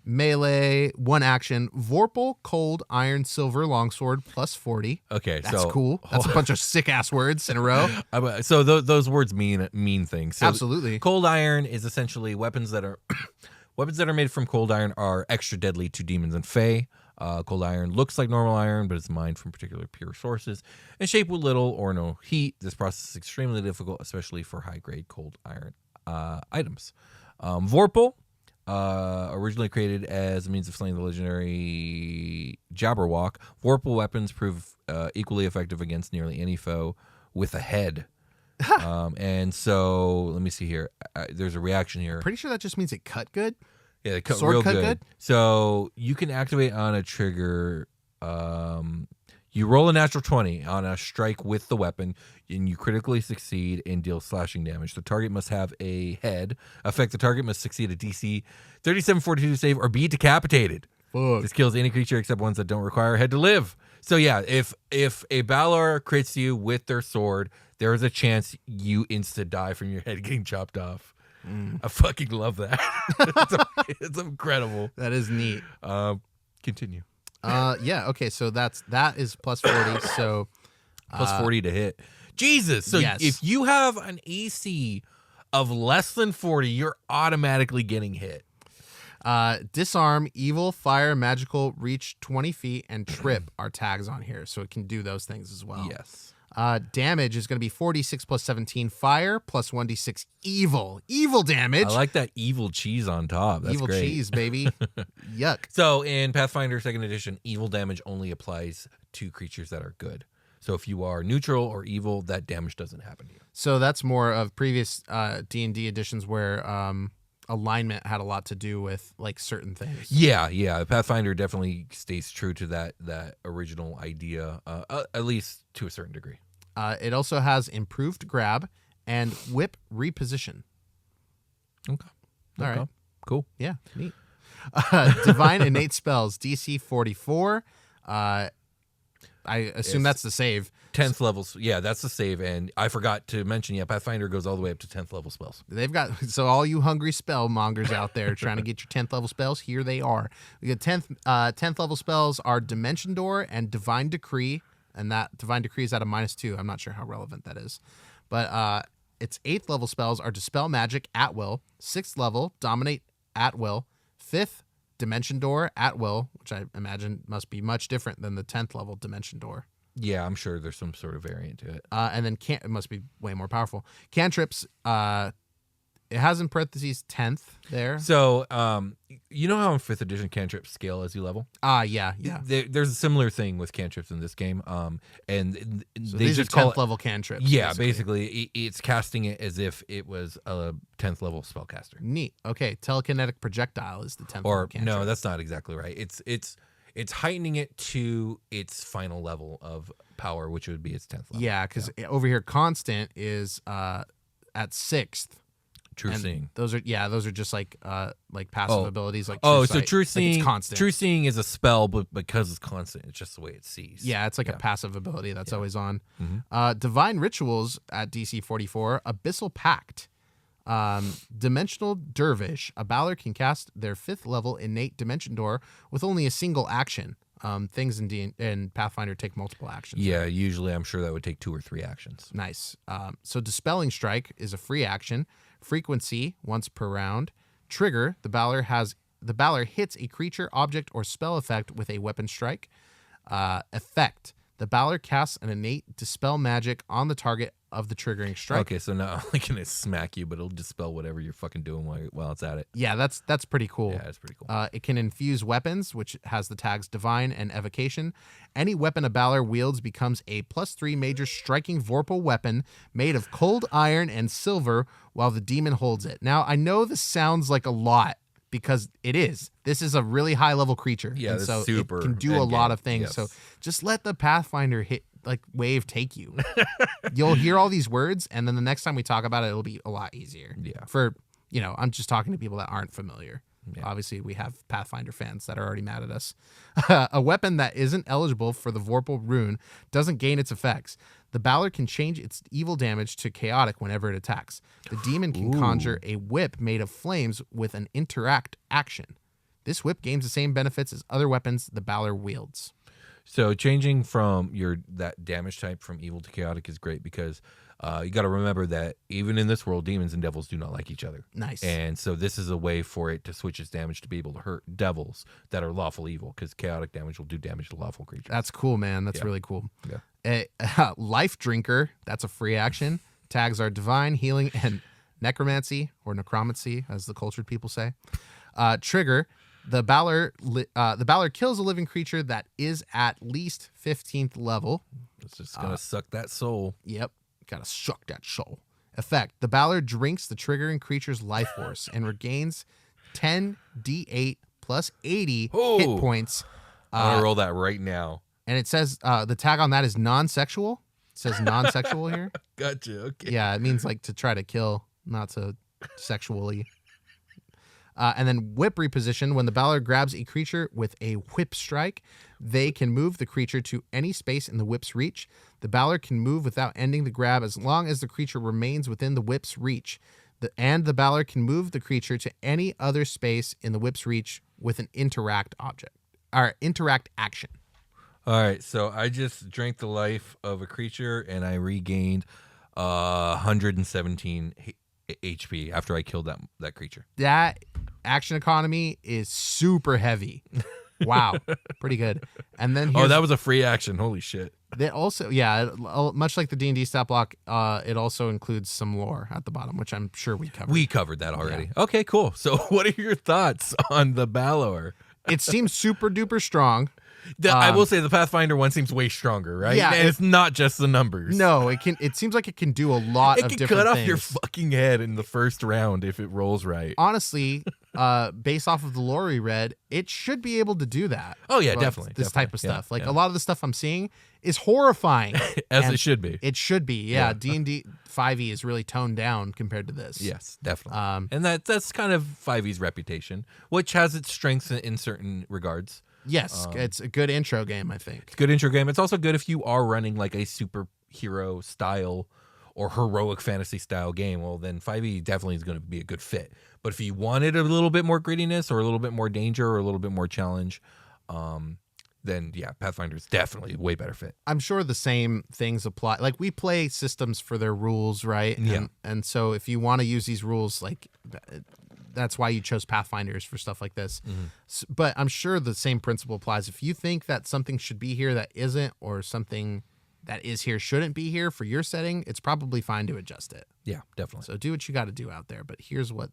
Melee, 1 action, Vorpal, Cold, Iron, Silver, Longsword, plus 40. Okay, That's so cool. That's a bunch of sick-ass words in a row. So those words mean things. So Absolutely. Cold iron is essentially weapons that are made from cold iron are extra deadly to demons and fae. Cold iron looks like normal iron, but it's mined from particular pure sources and shaped with little or no heat. This process is extremely difficult, especially for high-grade cold iron items. Vorpal, originally created as a means of slaying the legendary Jabberwock, Vorpal weapons prove equally effective against nearly any foe with a head. And so, let me see here. There's a reaction here. Pretty sure that just means it cut good. Yeah, they cut Sword real cut good. good? So you can activate on a trigger. You roll a natural 20 on a strike with the weapon, and you critically succeed and deal slashing damage. The target must have a head. Effect: the target must succeed a DC 37/42 save or be decapitated. Fuck. This kills any creature except ones that don't require a head to live. So yeah, if a Balor crits you with their sword, there is a chance you insta die from your head getting chopped off. I fucking love that. It's incredible. That is neat. Continue. Yeah. Okay. So that is plus 40. So Plus 40 to hit. Jesus. So yes. if you have an AC of less than 40, you're automatically getting hit. Disarm, evil, fire, magical, reach 20 feet, and trip are tags on here, so it can do those things as well. Yes. Damage is going to be 4d6 plus 17 fire plus 1d6 evil damage. I like that evil cheese on top. That's evil great. cheese, baby. Yuck. So in Pathfinder 2nd Edition, evil damage only applies to creatures that are good. So if you are neutral or evil, that damage doesn't happen to you. So that's more of previous D&D editions where alignment had a lot to do with like certain things. Yeah. Pathfinder definitely stays true to that original idea, at least to a certain degree. It also has improved grab and whip reposition. Okay. All right. Cool. Yeah, neat. Divine innate spells, DC 44. I assume that's the save. 10th levels. Yeah, that's the save. And I forgot to mention, Pathfinder goes all the way up to 10th level spells. They've got, so all you hungry spell mongers out there trying to get your 10th level spells, here they are. We got 10th level spells are Dimension Door and Divine Decree. And that Divine Decree is at a -2. I'm not sure how relevant that is. But its 8th level spells are Dispel Magic at will. 6th level, Dominate at will. 5th, Dimension Door at will, which I imagine must be much different than the 10th level Dimension Door. Yeah, I'm sure there's some sort of variant to it. And then it must be way more powerful. Cantrips, it has in parentheses 10th there. So, you know how in 5th edition cantrips scale as you level? Yeah. There's a similar thing with cantrips in this game. And So they these just are call 10th it, level cantrips. yeah, basically it's casting it as if it was a 10th level spellcaster. Neat. Okay, telekinetic projectile is the 10th Or level cantrip. no, that's not exactly right. It's heightening it to its final level of power, which would be its 10th level. Yeah, because over here, constant is at 6th. True And seeing. Those are just like passive abilities. Like so sight. true Like, seeing. it's constant. True seeing is a spell, but because it's constant, it's just the way it sees. Yeah, it's like a passive ability that's always on. Mhm. Divine Rituals at DC 44, Abyssal Pact. Dimensional Dervish. A Balor can cast their 5th level innate Dimension Door with only a single action. Things in Pathfinder take multiple actions. Yeah, usually I'm sure that would take 2 or 3 actions. Nice. So Dispelling Strike is a free action. Frequency, once per round. Trigger, the Balor hits a creature, object, or spell effect with a weapon strike. Effect, the Balor casts an innate Dispel Magic on the target of the triggering strike. Okay, so now I'm going to smack you, but it'll dispel whatever you're fucking doing while it's at it. Yeah, that's pretty cool. Yeah, that's pretty cool. It can infuse weapons, which has the tags Divine and Evocation. Any weapon a Balor wields becomes a +3 major striking Vorpal weapon made of cold iron and silver while the demon holds it. Now, I know this sounds like a lot because it is. This is a really high-level creature. Yeah, and that's so super it can do a lot endgame. of things. Yes. So just let the Pathfinder wave take you. You'll hear all these words, and then the next time we talk about it, it'll be a lot easier. Yeah. For, I'm just talking to people that aren't familiar. Yeah. Obviously, we have Pathfinder fans that are already mad at us. A weapon that isn't eligible for the Vorpal rune doesn't gain its effects. The Balor can change its evil damage to chaotic whenever it attacks. The demon can conjure a whip made of flames with an interact action. This whip gains the same benefits as other weapons the Balor wields. So changing from that damage type from evil to chaotic is great because you got to remember that even in this world, demons and devils do not like each other. Nice. And so this is a way for it to switch its damage to be able to hurt devils that are lawful evil because chaotic damage will do damage to lawful creatures. That's cool, man. That's really cool. Yeah. Life Drinker, that's a free action. Tags are Divine, Healing, and Necromancy, or Necromancy, as the cultured people say. Trigger, the Balor kills a living creature that is at least 15th level. It's just going to suck that soul. Yep. Gotta suck that soul. Effect, the Balor drinks the triggering creature's life force and regains 10 D8 plus 80 hit points. I'm going to roll that right now. And it says the tag on that is non-sexual. It says non-sexual here. Gotcha. Okay. Yeah, it means like to try to kill, not to sexually. And then whip reposition. When the Balor grabs a creature with a whip strike, they can move the creature to any space in the whip's reach. The Balor can move without ending the grab as long as the creature remains within the whip's reach. The Balor can move the creature to any other space in the whip's reach with an interact action. All right, so I just drank the life of a creature and I regained 117 HP after I killed that creature. That action economy is super heavy. Wow, pretty good. And then that was a free action. Holy shit! They also, much like the D&D stat block, it also includes some lore at the bottom, which I'm sure we covered. We covered that already. Yeah. Okay, cool. So, what are your thoughts on the Balor? It seems super duper strong. I will say the Pathfinder one seems way stronger, right? Yeah, And it's not just the numbers. No, it seems like it can do a lot It of can different cut off things. your fucking head in the first round if it rolls right. Honestly, based off of the lore we read, it should be able to do that. Oh, yeah, Like, definitely. This type of Yeah, stuff. Like yeah. a lot of the stuff I'm seeing is horrifying. As And it should be. It should be. Yeah. Yeah. D&D 5e is really toned down compared to this. Yes, definitely. Um, And that's kind of 5e's reputation, which has its strengths in certain regards. Yes, it's a good intro game, I think. It's a good intro game. It's also good if you are running like a superhero style or heroic fantasy style game. Well, then 5e definitely is going to be a good fit. But if you wanted a little bit more grittiness or a little bit more danger or a little bit more challenge, then yeah, Pathfinder is definitely a way better fit. I'm sure the same things apply. Like we play systems for their rules, right? Yeah. And so if you want to use these rules, like that's why you chose Pathfinders for stuff like this. But I'm sure the same principle applies. If you think that something should be here that isn't, or something that is here shouldn't be here for your setting, it's probably fine to adjust it. Yeah, definitely. So do what you got to do out there. But here's what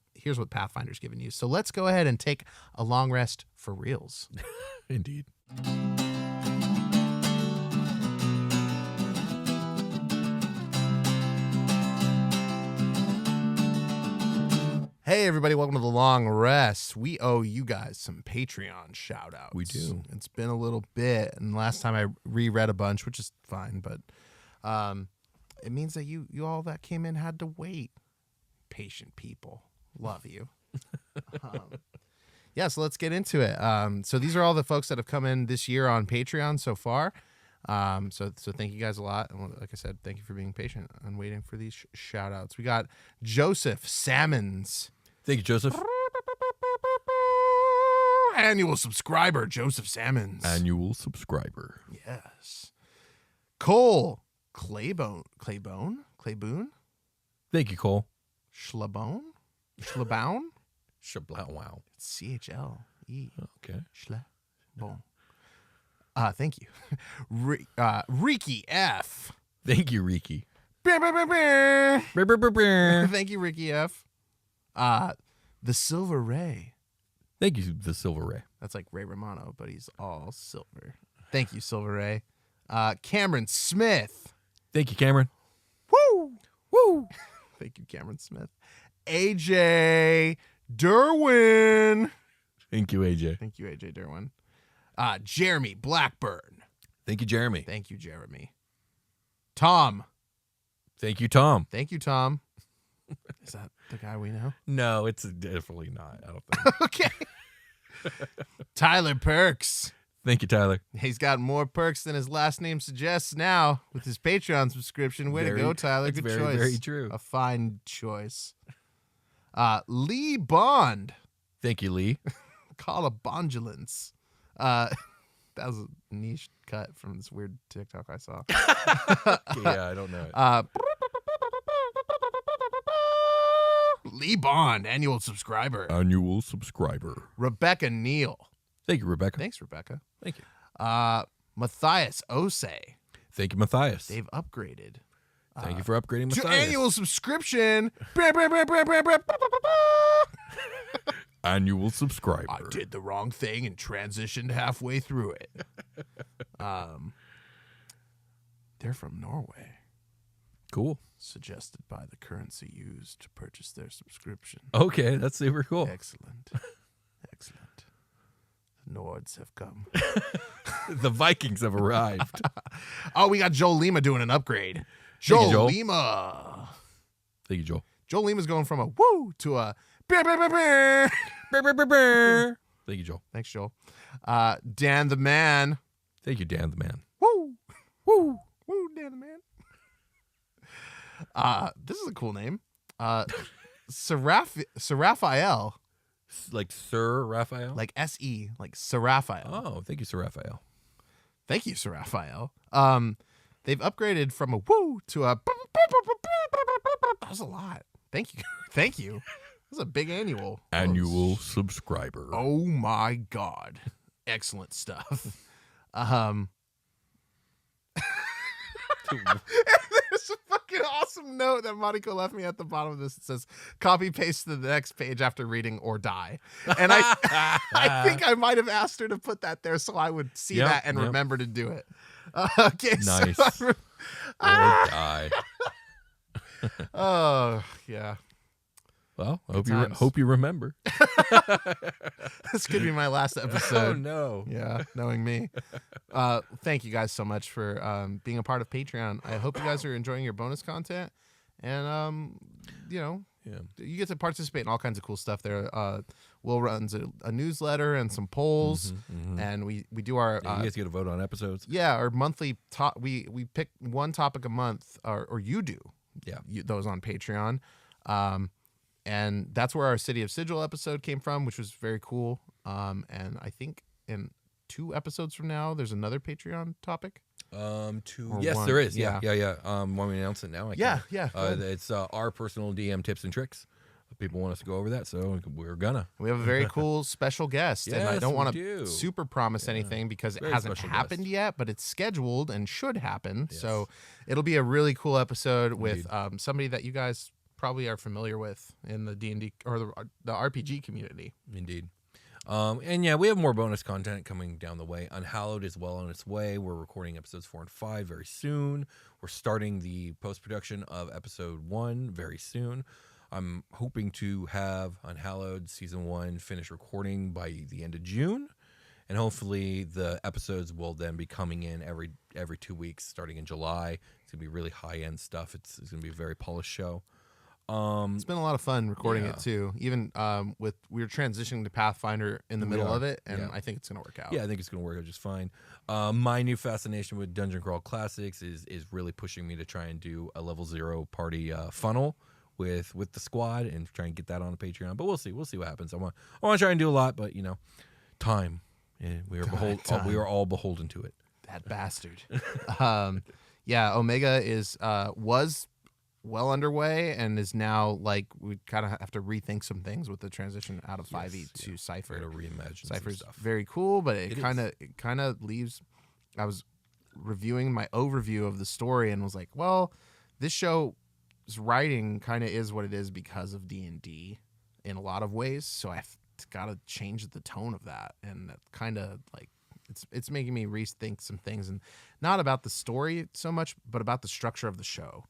Pathfinder's giving you. So let's go ahead and take a long rest for reals. Indeed. Hey, everybody, welcome to The Long Rest. We owe you guys some Patreon shout-outs. We do. It's been a little bit, and last time I reread a bunch, which is fine, but it means that you all that came in had to wait. Patient people. Love you. Yeah, so let's get into it. So these are all the folks that have come in this year on Patreon so far. So thank you guys a lot. And like I said, thank you for being patient and waiting for these shout-outs. We got Joseph Salmons. Thank you, Joseph. Annual subscriber, Joseph Salmons. Annual subscriber. Yes. Cole Claiboon. Thank you, Cole. Schlaboun. Wow. CHLE. Okay. Schlaboun. Thank you. Ricky F. Thank you, Riki. Thank Thank you, Ricky F. The Silver Ray. you, the Silver Ray. That's like Ray Romano, but he's all silver. Thank you, Silver Ray. Cameron Smith. Thank you, Cameron. Woo! Woo! Thank you, Cameron Smith. AJ Derwin. Thank you, AJ. Thank you, AJ Derwin. Jeremy Blackburn. Thank you, Jeremy. Thank you, Jeremy. Tom. Thank you, Tom. Thank you, Tom. Is that the guy we know? No, it's definitely not. I don't think. Okay. Tyler Perks. Thank you, Tyler. He's got more perks than his last name suggests now with his Patreon subscription. Way to go, Tyler. That's Good very, choice. very true. A fine choice. Lee Bond. Thank you, Lee. Call a bondulance. That was a niche cut from this weird TikTok I saw. Yeah, I don't know it. Lee Bond, annual subscriber. Annual subscriber. Rebecca Neal. Thank you, Rebecca. Thanks, Rebecca. Thank you. Matthias Ose. Thank you, Matthias. They've upgraded. Thank you for upgrading To Matthias. annual subscription. Annual subscriber. I did the wrong thing and transitioned halfway through it. They're from Norway. Cool. Suggested by the currency used to purchase their subscription. Okay, that's super cool. Excellent. Excellent. The Nords have come. The Vikings have arrived. Oh, we got Joel Lima doing an upgrade. Thank Joel you, Joel. Lima. Thank you, Joel. Joel Lima's going from a woo to a bear, bear, bear, bear. Thank you, Joel. Thanks, Joel. Dan the Man. Thank you, Dan the Man. Woo. Woo. Woo, Dan the Man. This is a cool name. Seraphael. Like Sir Raphael? Like S-E. Like Seraphael. Oh, thank you, Sir Raphael. Thank you, Seraphael. They've upgraded from a woo to a. That was a lot. Thank you. Thank you. That was a big annual. Annual subscriber. Oh my God. Excellent stuff. There's a fucking an awesome note that Monica left me at the bottom of this. It says, copy paste to the next page after reading or die. And I think I might have asked her to put that there so I would see that and remember to do it. Okay. Nice. So Or die. oh, yeah. Well, I times. hope you remember. This could be my last episode. Oh, no. Yeah, knowing me. Thank you guys so much for being a part of Patreon. I hope you guys are enjoying your bonus content. And, you get to participate in all kinds of cool stuff there. Will runs a newsletter and some polls. And we do our... you guys get a vote on episodes. Yeah, our monthly... We pick one topic a month, or you do. Yeah. Those on Patreon. And that's where our City of Sigil episode came from, which was very cool. And I think in 2 episodes from now, there's another Patreon topic. Yes, one. there is. Yeah. Yeah. Want me to announce it now? I Yeah, can. yeah. It's our personal DM tips and tricks. People want us to go over that, so we're gonna. We have a very cool special guest, and I Yes, don't want we to do. super promise anything because it Very hasn't special happened guest. yet, but it's scheduled and should happen. Yes. So it'll be a really cool episode with Indeed. somebody that you guys probably are familiar with in the D&D or the RPG community. Indeed. And yeah, we have more bonus content coming down the way. Unhallowed is well on its way. We're recording episodes 4 and 5 very soon. We're starting the post-production of episode 1 very soon. I'm hoping to have Unhallowed season 1 finished recording by the end of June. And hopefully the episodes will then be coming in every 2 weeks starting in July. It's going to be really high-end stuff. It's going to be a very polished show. It's been a lot of fun recording it too. Even we were transitioning to Pathfinder in the middle of it, and I think it's gonna work out. Yeah, I think it's gonna work out just fine. My new fascination with Dungeon Crawl Classics is really pushing me to try and do a level 0 party funnel with the squad and try and get that on a Patreon. But we'll see what happens. I want to try and do a lot, but time. We are all beholden to it. That bastard. Omega was well underway and is now like we kind of have to rethink some things with the transition out of 5e to Cypher. Got to reimagine Cypher's some stuff. very cool, but it It kind of leaves. I was reviewing my overview of the story and was like, well, this show's writing kind of is what it is because of D&D in a lot of ways. So I've got to change the tone of that, and that kind of like it's making me rethink some things, and not about the story so much, but about the structure of the show.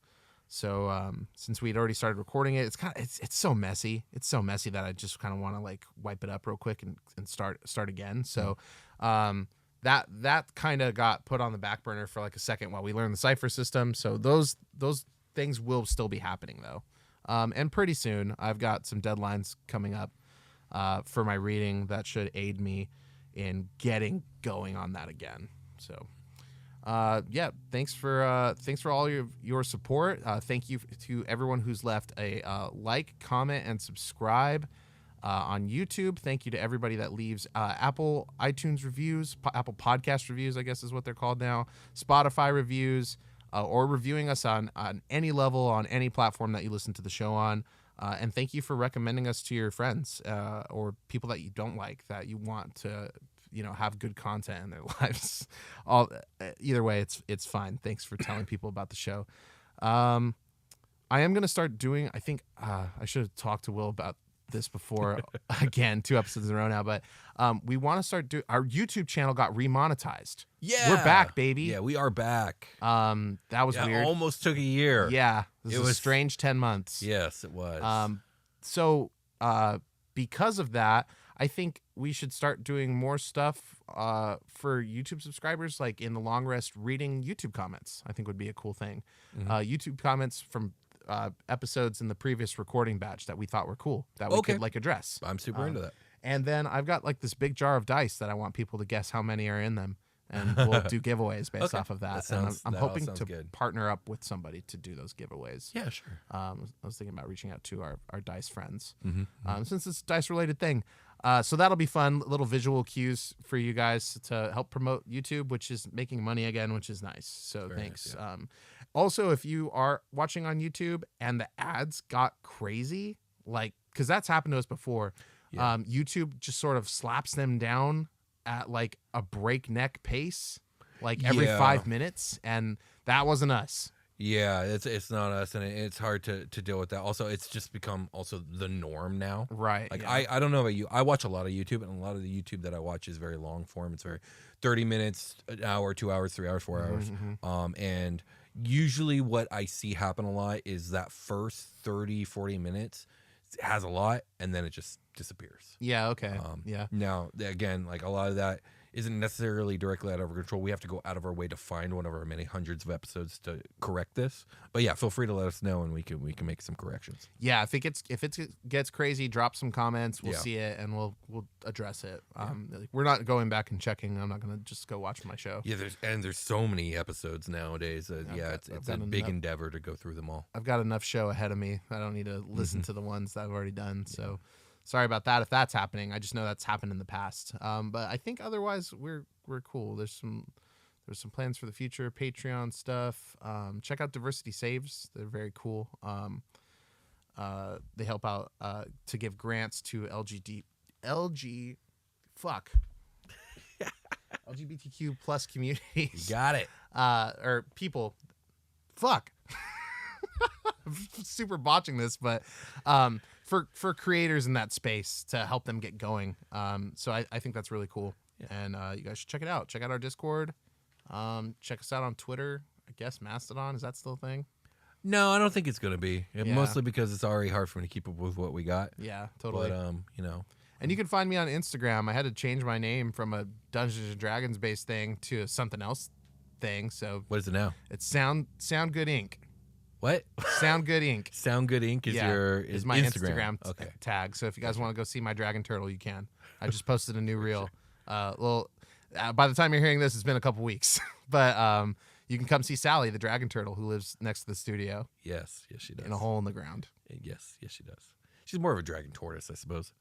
So since we'd already started recording it, it's so messy. It's so messy that I just kind of want to like wipe it up real quick and start again. So that kind of got put on the back burner for like a second while we learn the Cypher system. So those things will still be happening though. And pretty soon I've got some deadlines coming up for my reading that should aid me in getting going on that again. So thanks for all your support. Thank you to everyone who's left a like, comment, and subscribe on YouTube. Thank you to everybody that leaves Apple iTunes reviews, Apple Podcast reviews, I guess is what they're called now, Spotify reviews, or reviewing us on any level, on any platform that you listen to the show on. And thank you for recommending us to your friends or people that you don't like, that you want to have good content in their lives. Either way, it's fine. Thanks for telling people about the show. I am going to start doing, I think I should have talked to Will about this before, again, 2 episodes in a row now, but we want to start our YouTube channel got remonetized. Yeah. We're back, baby. Yeah, we are back. That was weird. Almost took a year. Yeah. It was a was strange 10 months. Yes, it was. So because of that, I think we should start doing more stuff for YouTube subscribers, like in the long rest, reading YouTube comments. I think would be a cool thing. YouTube comments from episodes in the previous recording batch that we thought were cool that we could like address. I'm super into that. And then I've got like this big jar of dice that I want people to guess how many are in them. And we'll do giveaways based off of that. And I'm hoping to partner up with somebody to do those giveaways. Yeah, sure. I was thinking about reaching out to our dice friends since it's a dice related thing. So that'll be fun. Little visual cues for you guys to help promote YouTube, which is making money again, which is nice. So Very thanks. nice, yeah. Also, if you are watching on YouTube and the ads got crazy, like, because that's happened to us before, YouTube just sort of slaps them down at like a breakneck pace, like every 5 minutes, and that wasn't us. Yeah, it's not us, and it's hard to deal with that. Also, it's just become also the norm now. Right. Like yeah. I don't know about you. I watch a lot of YouTube, and a lot of the YouTube that I watch is very long form. It's very 30 minutes, an hour, 2 hours, 3 hours, 4 hours. And usually what I see happen a lot is that first 30, 40 minutes has a lot, and then it just disappears. Yeah. Okay. Yeah. Now, again, like a lot of that isn't necessarily directly out of our control. We have to go out of our way to find one of our many hundreds of episodes to correct this. But yeah, feel free to let us know, and we can make some corrections. Yeah. If it gets crazy, drop some comments. We'll Yeah. see it and we'll address it. Like, we're not going back and checking. I'm not gonna just go watch my show. Yeah, there's so many episodes nowadays. It's a big enough. endeavor to go through them all. I've got enough show ahead of me. I don't need to listen to the ones that I've already done. So sorry about that if that's happening. I just know that's happened in the past. But I think otherwise we're cool. There's some plans for the future. Patreon stuff. Check out Diversity Saves. They're very cool. They help out to give grants to LGBTQ plus communities. Got it. Or people. Fuck. I'm super botching this, but for creators in that space to help them get going. So I think that's really cool. Yeah. And you guys should check it out. Check out our Discord. Check us out on Twitter. I guess Mastodon, is that still a thing? No, I don't think it's gonna be. Yeah. Mostly because it's already hard for me to keep up with what we got. Yeah, totally. But you know. And you can find me on Instagram. I had to change my name from a Dungeons and Dragons based thing to a something else thing. So What is it now? it's Sound Good Inc. What? Sound Good Inc. Sound Good Inc. is my Instagram. Instagram tag. So if you guys want to go see my dragon turtle, you can. I just posted a new reel. By the time you're hearing this, it's been a couple weeks, but you can come see Sally, the dragon turtle, who lives next to the studio Yes, she does. in a hole in the ground. Yes, she does. She's more of a dragon tortoise, I suppose.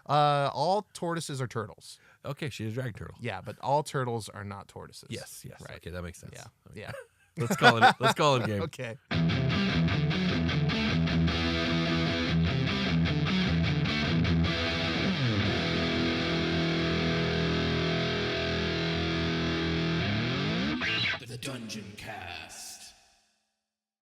All tortoises are turtles. Okay, she's a dragon turtle. Yeah, but all turtles are not tortoises. Yes. Right. Okay, that makes sense. Yeah. Okay. Yeah. Let's call it. Let's call it a game. Okay. The Dungeoncast.